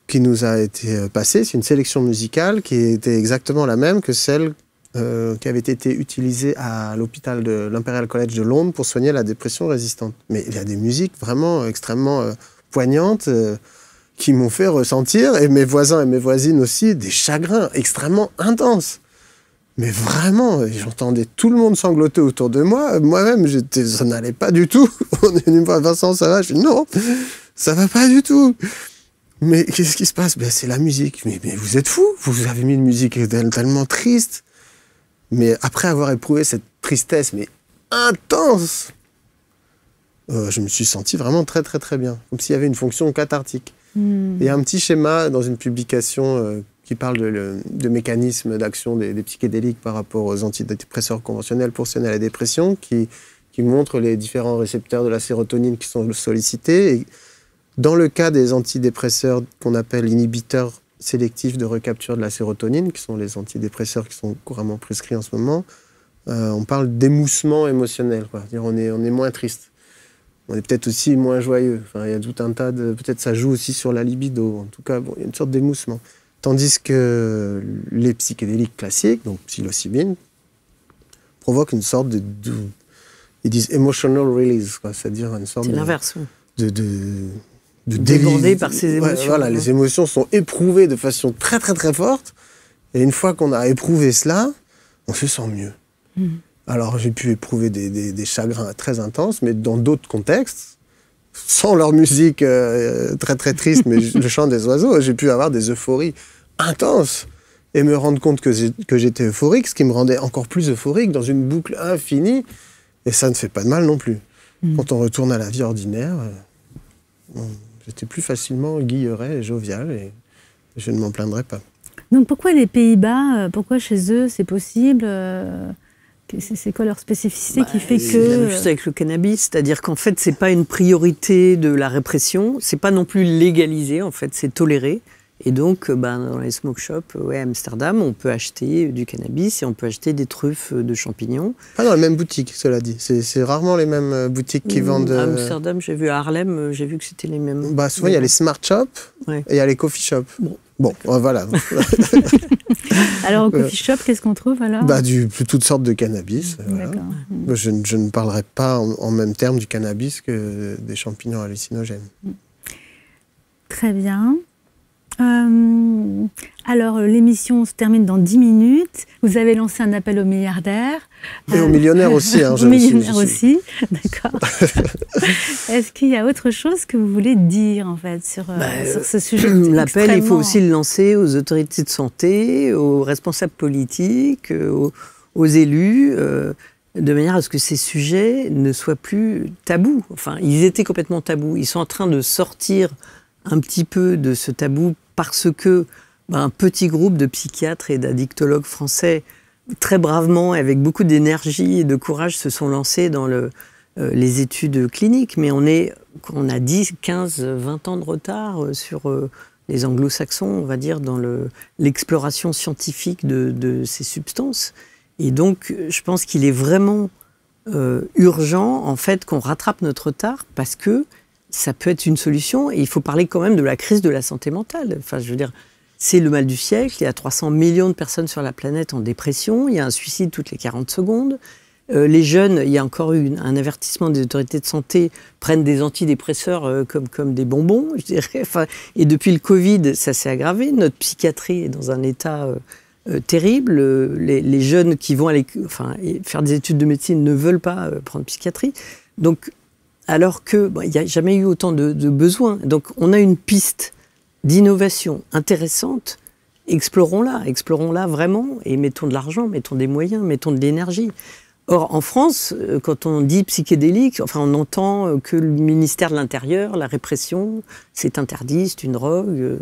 qui nous a été passée, c'est une sélection musicale qui était exactement la même que celle qui avait été utilisée à l'hôpital de l'Imperial College de Londres pour soigner la dépression résistante. Mais il y a des musiques vraiment extrêmement poignantes qui m'ont fait ressentir, et mes voisins et mes voisines aussi, des chagrins extrêmement intenses. Mais vraiment, j'entendais tout le monde sangloter autour de moi. Moi-même, ça n'allait pas du tout. On est venu me voir, Vincent, ça va? Je dis non, ça va pas du tout. Mais qu'est-ce qui se passe? C'est la musique. Mais vous êtes fous? Vous avez mis une musique tellement triste. Mais après avoir éprouvé cette tristesse, mais intense, je me suis senti vraiment très, très, très bien. Comme s'il y avait une fonction cathartique. Il y a un petit schéma dans une publication qui parle de mécanismes d'action des psychédéliques par rapport aux antidépresseurs conventionnels pour soigner la dépression, qui montre les différents récepteurs de la sérotonine qui sont sollicités. Et dans le cas des antidépresseurs qu'on appelle inhibiteurs sélectifs de recapture de la sérotonine, qui sont les antidépresseurs qui sont couramment prescrits en ce moment, on parle d'émoussement émotionnel, quoi. C'est-à-dire on est moins triste. on est peut-être aussi moins joyeux. Enfin, il y a tout un tas de... Peut-être ça joue aussi sur la libido. En tout cas, bon, il y a une sorte d'émoussement. Tandis que les psychédéliques classiques, donc psilocybine, provoquent une sorte de ils disent emotional release, c'est-à-dire une sorte de débordé par ses émotions. Ouais, voilà, les émotions sont éprouvées de façon très très très forte, et une fois qu'on a éprouvé cela, on se sent mieux. Alors j'ai pu éprouver des chagrins très intenses, mais dans d'autres contextes, sans leur musique très très triste, mais le chant des oiseaux, j'ai pu avoir des euphories intenses et me rendre compte que j'étais euphorique, ce qui me rendait encore plus euphorique dans une boucle infinie, et ça ne fait pas de mal non plus. Quand on retourne à la vie ordinaire, j'étais plus facilement guilleret et jovial, et je ne m'en plaindrai pas. Donc pourquoi les Pays-Bas, pourquoi chez eux c'est possible c'est quoi leur spécificité qui fait que... La même chose avec le cannabis, c'est-à-dire qu'en fait, c'est pas une priorité de la répression, c'est pas non plus légalisé, en fait, c'est toléré. Et donc, dans les smoke shops à Amsterdam, on peut acheter du cannabis et on peut acheter des truffes de champignons. Pas dans les mêmes boutiques, cela dit. C'est rarement les mêmes boutiques qui vendent... À Amsterdam, j'ai vu à Harlem, j'ai vu que c'était les mêmes. Souvent, il y a les smart shops et il y a les coffee shops. Bon, voilà. Alors, au coffee shop, qu'est-ce qu'on trouve alors? Toutes sortes de cannabis. Voilà. Je ne parlerai pas en même termes du cannabis que des champignons hallucinogènes. Très bien. Alors, l'émission se termine dans 10 minutes. Vous avez lancé un appel aux milliardaires. Et aux millionnaires aussi. Aux millionnaires aussi, d'accord. Est-ce qu'il y a autre chose que vous voulez dire, en fait, sur ce sujet? L'appel, il faut aussi le lancer aux autorités de santé, aux responsables politiques, aux élus, de manière à ce que ces sujets ne soient plus tabous. Enfin, ils étaient complètement tabous. Ils sont en train de sortir un petit peu de ce tabou parce que un petit groupe de psychiatres et d'addictologues français, très bravement et avec beaucoup d'énergie et de courage, se sont lancés dans les études cliniques. Mais on a 10, 15, 20 ans de retard sur les anglo-saxons, on va dire, dans l'exploration scientifique de ces substances. Et donc, je pense qu'il est vraiment urgent, en fait, qu'on rattrape notre retard parce que ça peut être une solution, et il faut parler quand même de la crise de la santé mentale. Enfin, je veux dire, c'est le mal du siècle, il y a 300 millions de personnes sur la planète en dépression, il y a un suicide toutes les 40 secondes. Les jeunes, il y a encore eu un avertissement des autorités de santé, prennent des antidépresseurs comme des bonbons, je dirais. Enfin, et depuis le Covid, ça s'est aggravé, notre psychiatrie est dans un état terrible. Les jeunes qui vont aller faire des études de médecine ne veulent pas prendre psychiatrie. Donc, alors qu'il n'y a jamais eu autant de besoins. Donc on a une piste d'innovation intéressante, explorons-la vraiment, et mettons de l'argent, mettons des moyens, mettons de l'énergie. Or, en France, quand on dit psychédélique, on entend que le ministère de l'Intérieur, la répression, c'est interdit, c'est une drogue,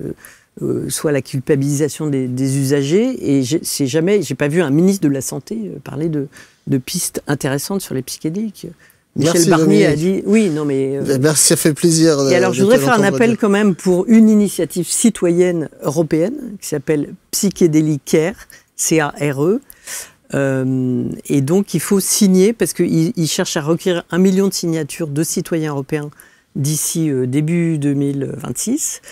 soit la culpabilisation des usagers, et j'ai pas vu un ministre de la Santé parler de pistes intéressantes sur les psychédéliques. Michel Barnier a dit... Oui, non mais... Merci, ça fait plaisir. Et alors, je voudrais faire un appel quand même pour une initiative citoyenne européenne qui s'appelle Psychedelic Care, C-A-R-E. Et donc, il faut signer, parce qu'ils cherchent à recueillir 1 million de signatures de citoyens européens d'ici début 2026,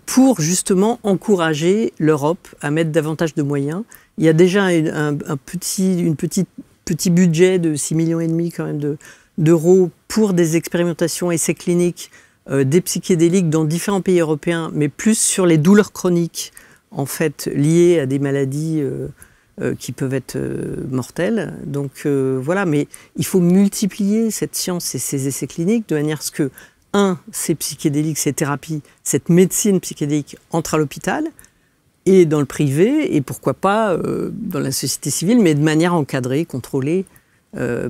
pour justement encourager l'Europe à mettre davantage de moyens. Il y a déjà un petit budget de 6,5 millions quand même d'euros pour des expérimentations essais cliniques des psychédéliques dans différents pays européens, mais plus sur les douleurs chroniques, en fait, liées à des maladies qui peuvent être mortelles. Donc voilà, mais il faut multiplier cette science et ces essais cliniques de manière à ce que, ces psychédéliques, ces thérapies, cette médecine psychédélique entre à l'hôpital et dans le privé, et pourquoi pas dans la société civile, mais de manière encadrée, contrôlée,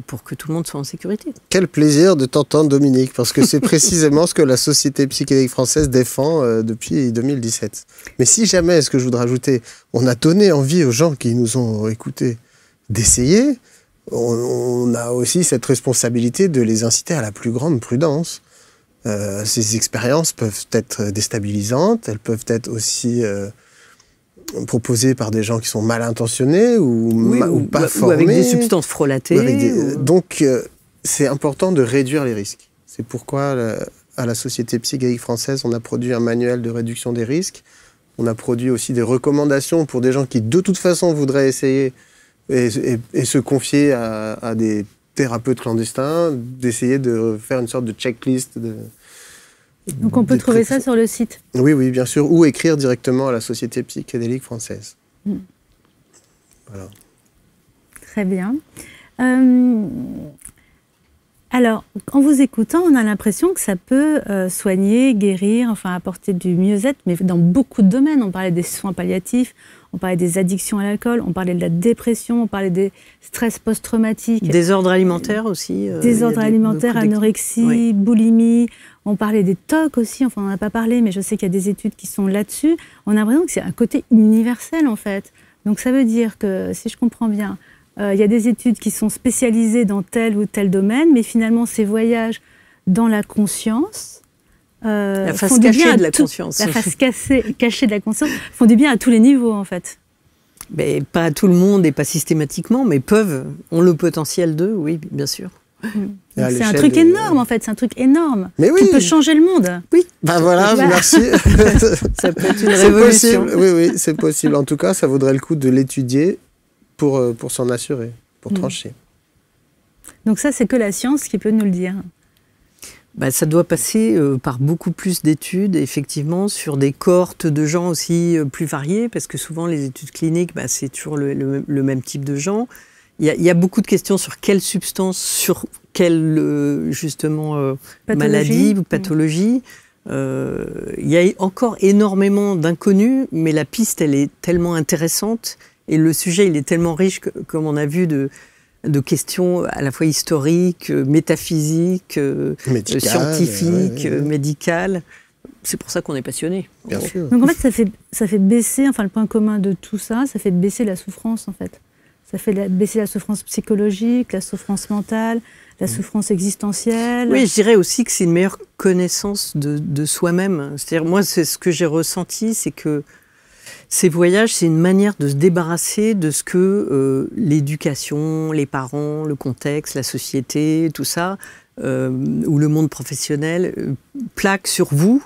pour que tout le monde soit en sécurité. Quel plaisir de t'entendre, Dominique, parce que c'est précisément ce que la Société psychédélique française défend depuis 2017. Mais si jamais, ce que je voudrais rajouter, on a donné envie aux gens qui nous ont écoutés d'essayer, on a aussi cette responsabilité de les inciter à la plus grande prudence. Ces expériences peuvent être déstabilisantes, elles peuvent être aussi... proposés par des gens qui sont mal intentionnés ou pas formés. Ou avec des substances frelatées. Donc, c'est important de réduire les risques. C'est pourquoi, à la Société psychédélique française, on a produit un manuel de réduction des risques. On a produit aussi des recommandations pour des gens qui, de toute façon, voudraient essayer et se confier à des thérapeutes clandestins, d'essayer de faire une sorte de checklist. Donc on peut trouver ça sur le site? Oui, oui, bien sûr. Ou écrire directement à la Société psychédélique française. Voilà. Très bien. Alors, en vous écoutant, on a l'impression que ça peut soigner, guérir, enfin apporter du mieux-être, mais dans beaucoup de domaines. On parlait des soins palliatifs, on parlait des addictions à l'alcool, on parlait de la dépression, on parlait des stress post-traumatiques. Désordres alimentaires aussi. Désordres alimentaires, anorexie, boulimie. On parlait des TOC aussi, enfin on n'en a pas parlé, mais je sais qu'il y a des études qui sont là-dessus. On a l'impression que c'est un côté universel en fait. Donc ça veut dire que, si je comprends bien, il y a des études qui sont spécialisées dans tel ou tel domaine, mais finalement ces voyages dans la conscience... la face cachée de la conscience. La face cachée de la conscience font du bien à tous les niveaux en fait. Mais pas à tout le monde et pas systématiquement, mais ont le potentiel d'eux, oui, bien sûr. C'est un truc énorme en fait, c'est un truc énorme. Mais oui. Qui peut changer le monde. Oui. Ben voilà, merci. Ça peut être une révolution. Oui, oui, c'est possible. En tout cas, ça vaudrait le coup de l'étudier pour s'en assurer, pour trancher. Donc ça, c'est que la science qui peut nous le dire. Bah, ça doit passer par beaucoup plus d'études, effectivement, sur des cohortes de gens aussi plus variés, parce que souvent les études cliniques, bah, c'est toujours le même type de gens. Il y a beaucoup de questions sur quelle substance, sur quelle justement maladie ou pathologie. Il y a encore énormément d'inconnus, mais la piste, elle est tellement intéressante et le sujet, il est tellement riche, comme on a vu, de questions à la fois historiques, métaphysiques, scientifiques, médicales. C'est pour ça qu'on est passionné. Bien sûr. Donc en fait, ça fait baisser, enfin le point commun de tout ça, ça fait baisser la souffrance en fait. Ça fait baisser la souffrance psychologique, la souffrance mentale, la souffrance existentielle. Oui, je dirais aussi que c'est une meilleure connaissance de soi-même. C'est-à-dire, moi, c'est ce que j'ai ressenti, c'est que ces voyages, c'est une manière de se débarrasser de ce que l'éducation, les parents, le contexte, la société, tout ça, ou le monde professionnel plaque sur vous.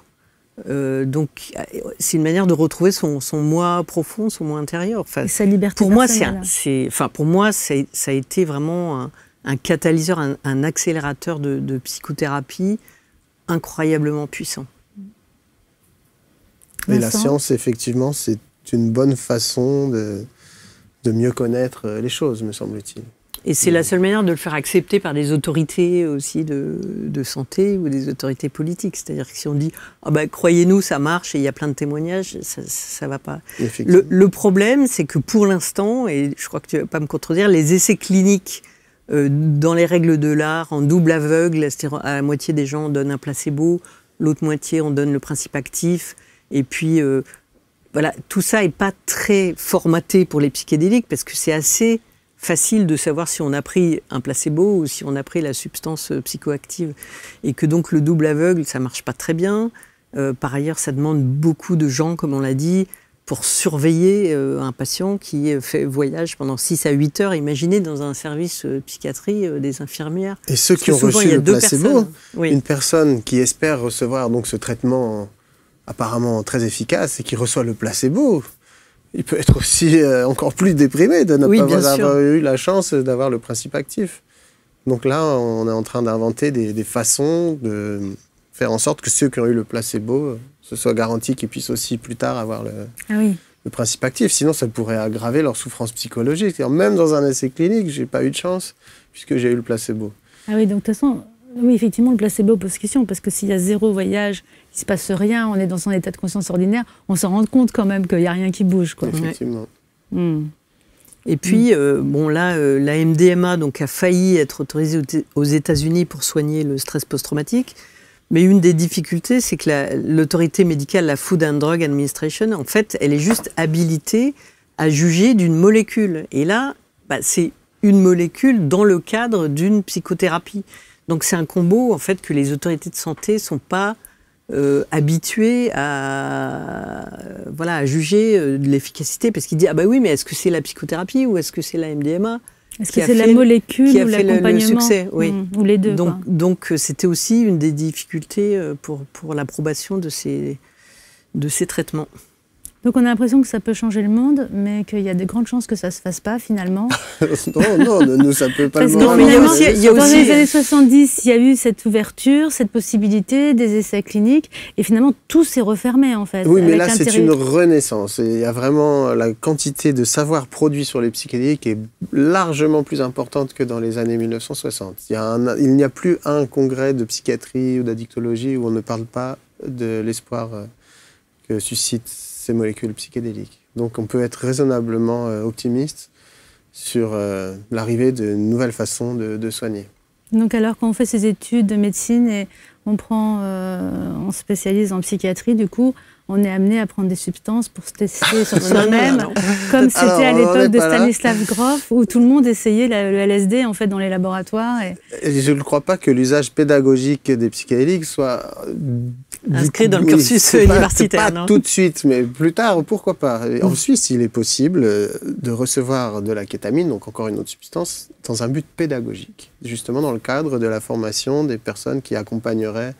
Donc, c'est une manière de retrouver son moi profond, son moi intérieur. Enfin, et sa liberté pour moi, pour moi, ça a été vraiment un catalyseur, un accélérateur de psychothérapie incroyablement puissant. Et la science, effectivement, c'est une bonne façon de mieux connaître les choses, me semble-t-il. Et c'est la seule manière de le faire accepter par des autorités aussi de santé ou des autorités politiques. C'est-à-dire que si on dit ah ben, croyez-nous, ça marche et il y a plein de témoignages, ça ne va pas. Le problème, c'est que pour l'instant, et je crois que tu ne vas pas me contredire, les essais cliniques dans les règles de l'art, en double aveugle, c'est-à-dire à la moitié des gens on donne un placebo, l'autre moitié on donne le principe actif, et puis voilà, tout ça n'est pas très formaté pour les psychédéliques parce que c'est assez facile de savoir si on a pris un placebo ou si on a pris la substance psychoactive. Et que donc le double aveugle, ça ne marche pas très bien. Par ailleurs, ça demande beaucoup de gens, comme on l'a dit, pour surveiller un patient qui voyage pendant 6 à 8 heures. Imaginez dans un service psychiatrie des infirmières. Et ceux qui ont reçu le placebo, une personne qui espère recevoir donc ce traitement apparemment très efficace et qui reçoit le placebo, il peut être aussi encore plus déprimé de ne pas avoir eu la chance d'avoir le principe actif. Donc là, on est en train d'inventer des façons de faire en sorte que ceux qui ont eu le placebo, ce soit garanti qu'ils puissent aussi plus tard avoir le principe actif. Sinon, ça pourrait aggraver leur souffrance psychologique. C'est-à-dire, même dans un essai clinique, je n'ai pas eu de chance puisque j'ai eu le placebo. Ah oui, donc de toute façon, oui, effectivement, le placebo pose question parce que s'il y a 0 voyage, il ne se passe rien, on est dans son état de conscience ordinaire, on s'en rend compte quand même qu'il n'y a rien qui bouge, quoi. Effectivement. Et puis, bon, là, la MDMA donc, a failli être autorisée aux États-Unis pour soigner le stress post-traumatique. Mais une des difficultés, c'est que l'autorité médicale, la Food and Drug Administration, en fait, elle est juste habilitée à juger d'une molécule. Et là, c'est une molécule dans le cadre d'une psychothérapie. Donc c'est un combo, en fait, que les autorités de santé ne sont pas habituées à juger de l'efficacité. Parce qu'ils disent, ah bah oui, mais est-ce que c'est la psychothérapie ou est-ce que c'est la MDMA ? Est-ce que c'est la molécule ou l'accompagnement le succès, oui. Ou les deux. Donc c'était aussi une des difficultés pour l'approbation de ces traitements. Donc on a l'impression que ça peut changer le monde, mais qu'il y a de grandes chances que ça ne se fasse pas finalement. non, ça peut pas. Parce que dans les années 70, il y a eu cette ouverture, cette possibilité des essais cliniques, et finalement tout s'est refermé en fait. Oui, mais là c'est une renaissance. Et il y a vraiment la quantité de savoir produit sur les psychédéliques est largement plus importante que dans les années 1960. Il n'y a plus un congrès de psychiatrie ou d'addictologie où on ne parle pas de l'espoir que suscitent ces molécules psychédéliques. Donc on peut être raisonnablement optimiste sur l'arrivée de nouvelles façons de soigner. Donc alors quand on fait ses études de médecine et on se spécialise en psychiatrie, du coup on est amené à prendre des substances pour se tester sur soi-même, comme c'était à l'époque de Stanislav Grof, où tout le monde essayait le LSD en fait dans les laboratoires. Et je ne crois pas que l'usage pédagogique des psychédéliques soit inscrit dans le cursus universitaire. Pas tout de suite, mais plus tard, pourquoi pas. En Suisse, il est possible de recevoir de la kétamine, donc encore une autre substance, dans un but pédagogique, justement dans le cadre de la formation des personnes qui accompagneraient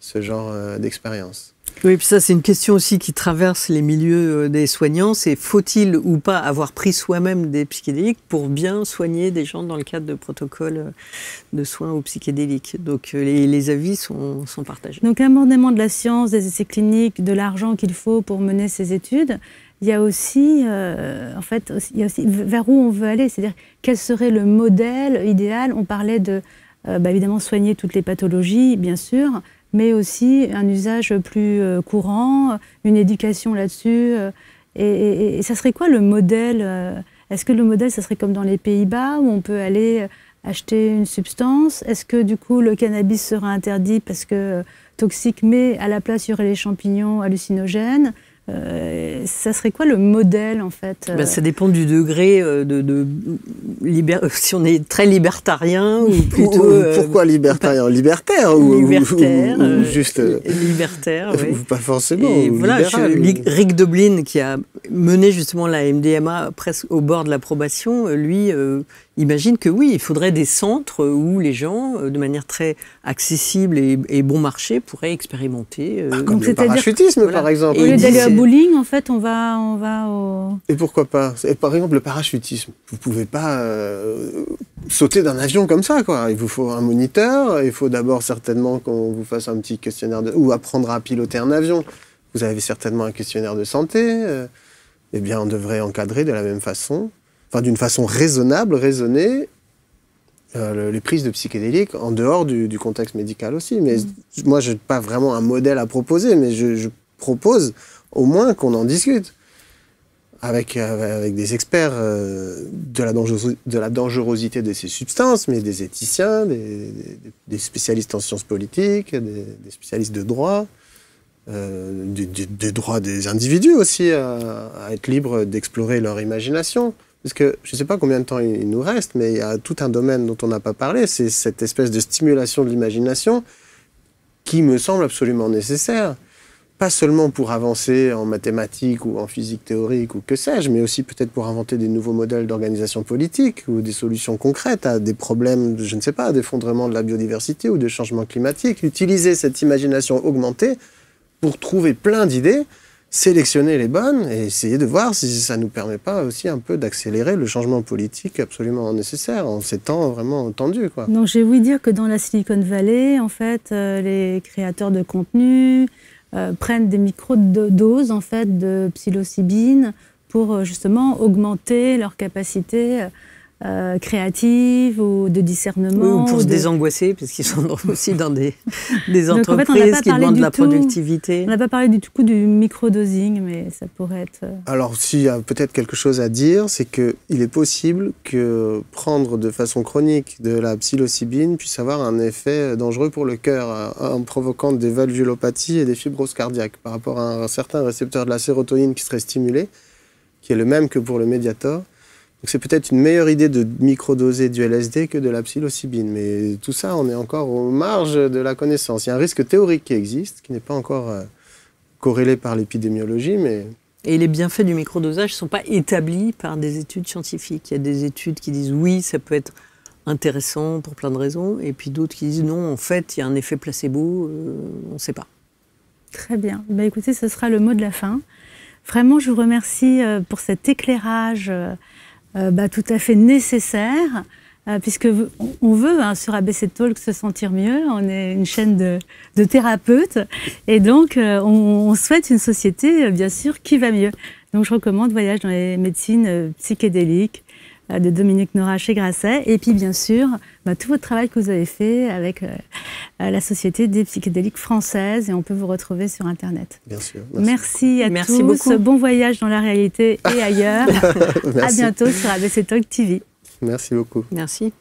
ce genre d'expérience. Oui, puis ça, c'est une question aussi qui traverse les milieux des soignants. C'est faut-il ou pas avoir pris soi-même des psychédéliques pour bien soigner des gens dans le cadre de protocoles de soins aux psychédéliques. Donc les avis sont partagés. Donc l'abondement de la science, des essais cliniques, de l'argent qu'il faut pour mener ces études, il y a aussi, il y a aussi vers où on veut aller. C'est-à-dire quel serait le modèle idéal. On parlait de, évidemment, soigner toutes les pathologies, bien sûr, mais aussi un usage plus courant, une éducation là-dessus. Et ça serait quoi le modèle? Est-ce que le modèle, ça serait comme dans les Pays-Bas, où on peut aller acheter une substance? Est-ce que du coup, le cannabis sera interdit parce que toxique, mais à la place, il y aurait les champignons hallucinogènes? Ça serait quoi le modèle en fait? Ça dépend du degré si on est très libertarien ou plutôt... Pourquoi libertarien? Libertaire ou juste... Libertaire, oui. Pas forcément. Et voilà, Rick Doblin, qui a mené justement la MDMA presque au bord de l'approbation, lui imagine que oui, il faudrait des centres où les gens, de manière très accessible et bon marché, pourraient expérimenter. Comme le parachutisme, par exemple. Au lieu d'aller à bowling, en fait, on va au... Et pourquoi pas? Par exemple, le parachutisme. Vous ne pouvez pas sauter d'un avion comme ça, quoi. Il vous faut un moniteur, il faut d'abord certainement qu'on vous fasse un petit questionnaire ou apprendre à piloter un avion. Vous avez certainement un questionnaire de santé. Eh bien, on devrait encadrer de la même façon, d'une façon raisonnable, raisonnée, les prises de psychédéliques en dehors du contexte médical aussi. Mais moi, je n'ai pas vraiment un modèle à proposer, mais je propose au moins qu'on en discute avec des experts de la dangerosité de ces substances, mais des éthiciens, des spécialistes en sciences politiques, des spécialistes de droit, des droits des individus aussi à être libres d'explorer leur imagination. Parce que je ne sais pas combien de temps il nous reste, mais il y a tout un domaine dont on n'a pas parlé, c'est cette espèce de stimulation de l'imagination qui me semble absolument nécessaire. Pas seulement pour avancer en mathématiques ou en physique théorique ou que sais-je, mais aussi peut-être pour inventer des nouveaux modèles d'organisation politique ou des solutions concrètes à des problèmes, je ne sais pas, d'effondrement de la biodiversité ou de changement climatique. Utiliser cette imagination augmentée pour trouver plein d'idées, sélectionner les bonnes et essayer de voir si ça ne nous permet pas aussi un peu d'accélérer le changement politique absolument nécessaire en ces temps vraiment tendus, quoi. Donc j'ai ouï dire que dans la Silicon Valley, en fait, les créateurs de contenu prennent des micro-doses en fait, de psilocybine pour justement augmenter leur capacité créative ou de discernement. Ou pour se désangoisser, parce qu'ils sont aussi dans des entreprises qui demandent de la productivité. On n'a pas parlé du tout du microdosing, mais ça pourrait être... Alors, s'il y a peut-être quelque chose à dire, c'est qu'il est possible que prendre de façon chronique de la psilocybine puisse avoir un effet dangereux pour le cœur, en provoquant des valvulopathies et des fibroses cardiaques par rapport à un certain récepteur de la sérotonine qui serait stimulé, qui est le même que pour le Mediator. Donc c'est peut-être une meilleure idée de microdoser du LSD que de la psilocybine. Mais tout ça, on est encore aux marges de la connaissance. Il y a un risque théorique qui existe, qui n'est pas encore corrélé par l'épidémiologie, mais Et les bienfaits du microdosage ne sont pas établis par des études scientifiques. Il y a des études qui disent oui, ça peut être intéressant pour plein de raisons, et puis d'autres qui disent non, en fait, il y a un effet placebo, on ne sait pas. Très bien. Bah, écoutez, ce sera le mot de la fin. Vraiment, je vous remercie pour cet éclairage tout à fait nécessaire, puisque on veut sur ABC Talk se sentir mieux. On est une chaîne de thérapeutes, et donc on souhaite une société, bien sûr, qui va mieux. Donc je recommande Voyage dans les médecines psychédéliques de Dominique Nora chez Grasset, et puis bien sûr tout votre travail que vous avez fait avec la Société des psychédéliques françaises, et on peut vous retrouver sur Internet. Bien sûr. Merci à tous. Beaucoup. Bon voyage dans la réalité et ailleurs. À bientôt sur ABC Talk TV. Merci beaucoup. Merci.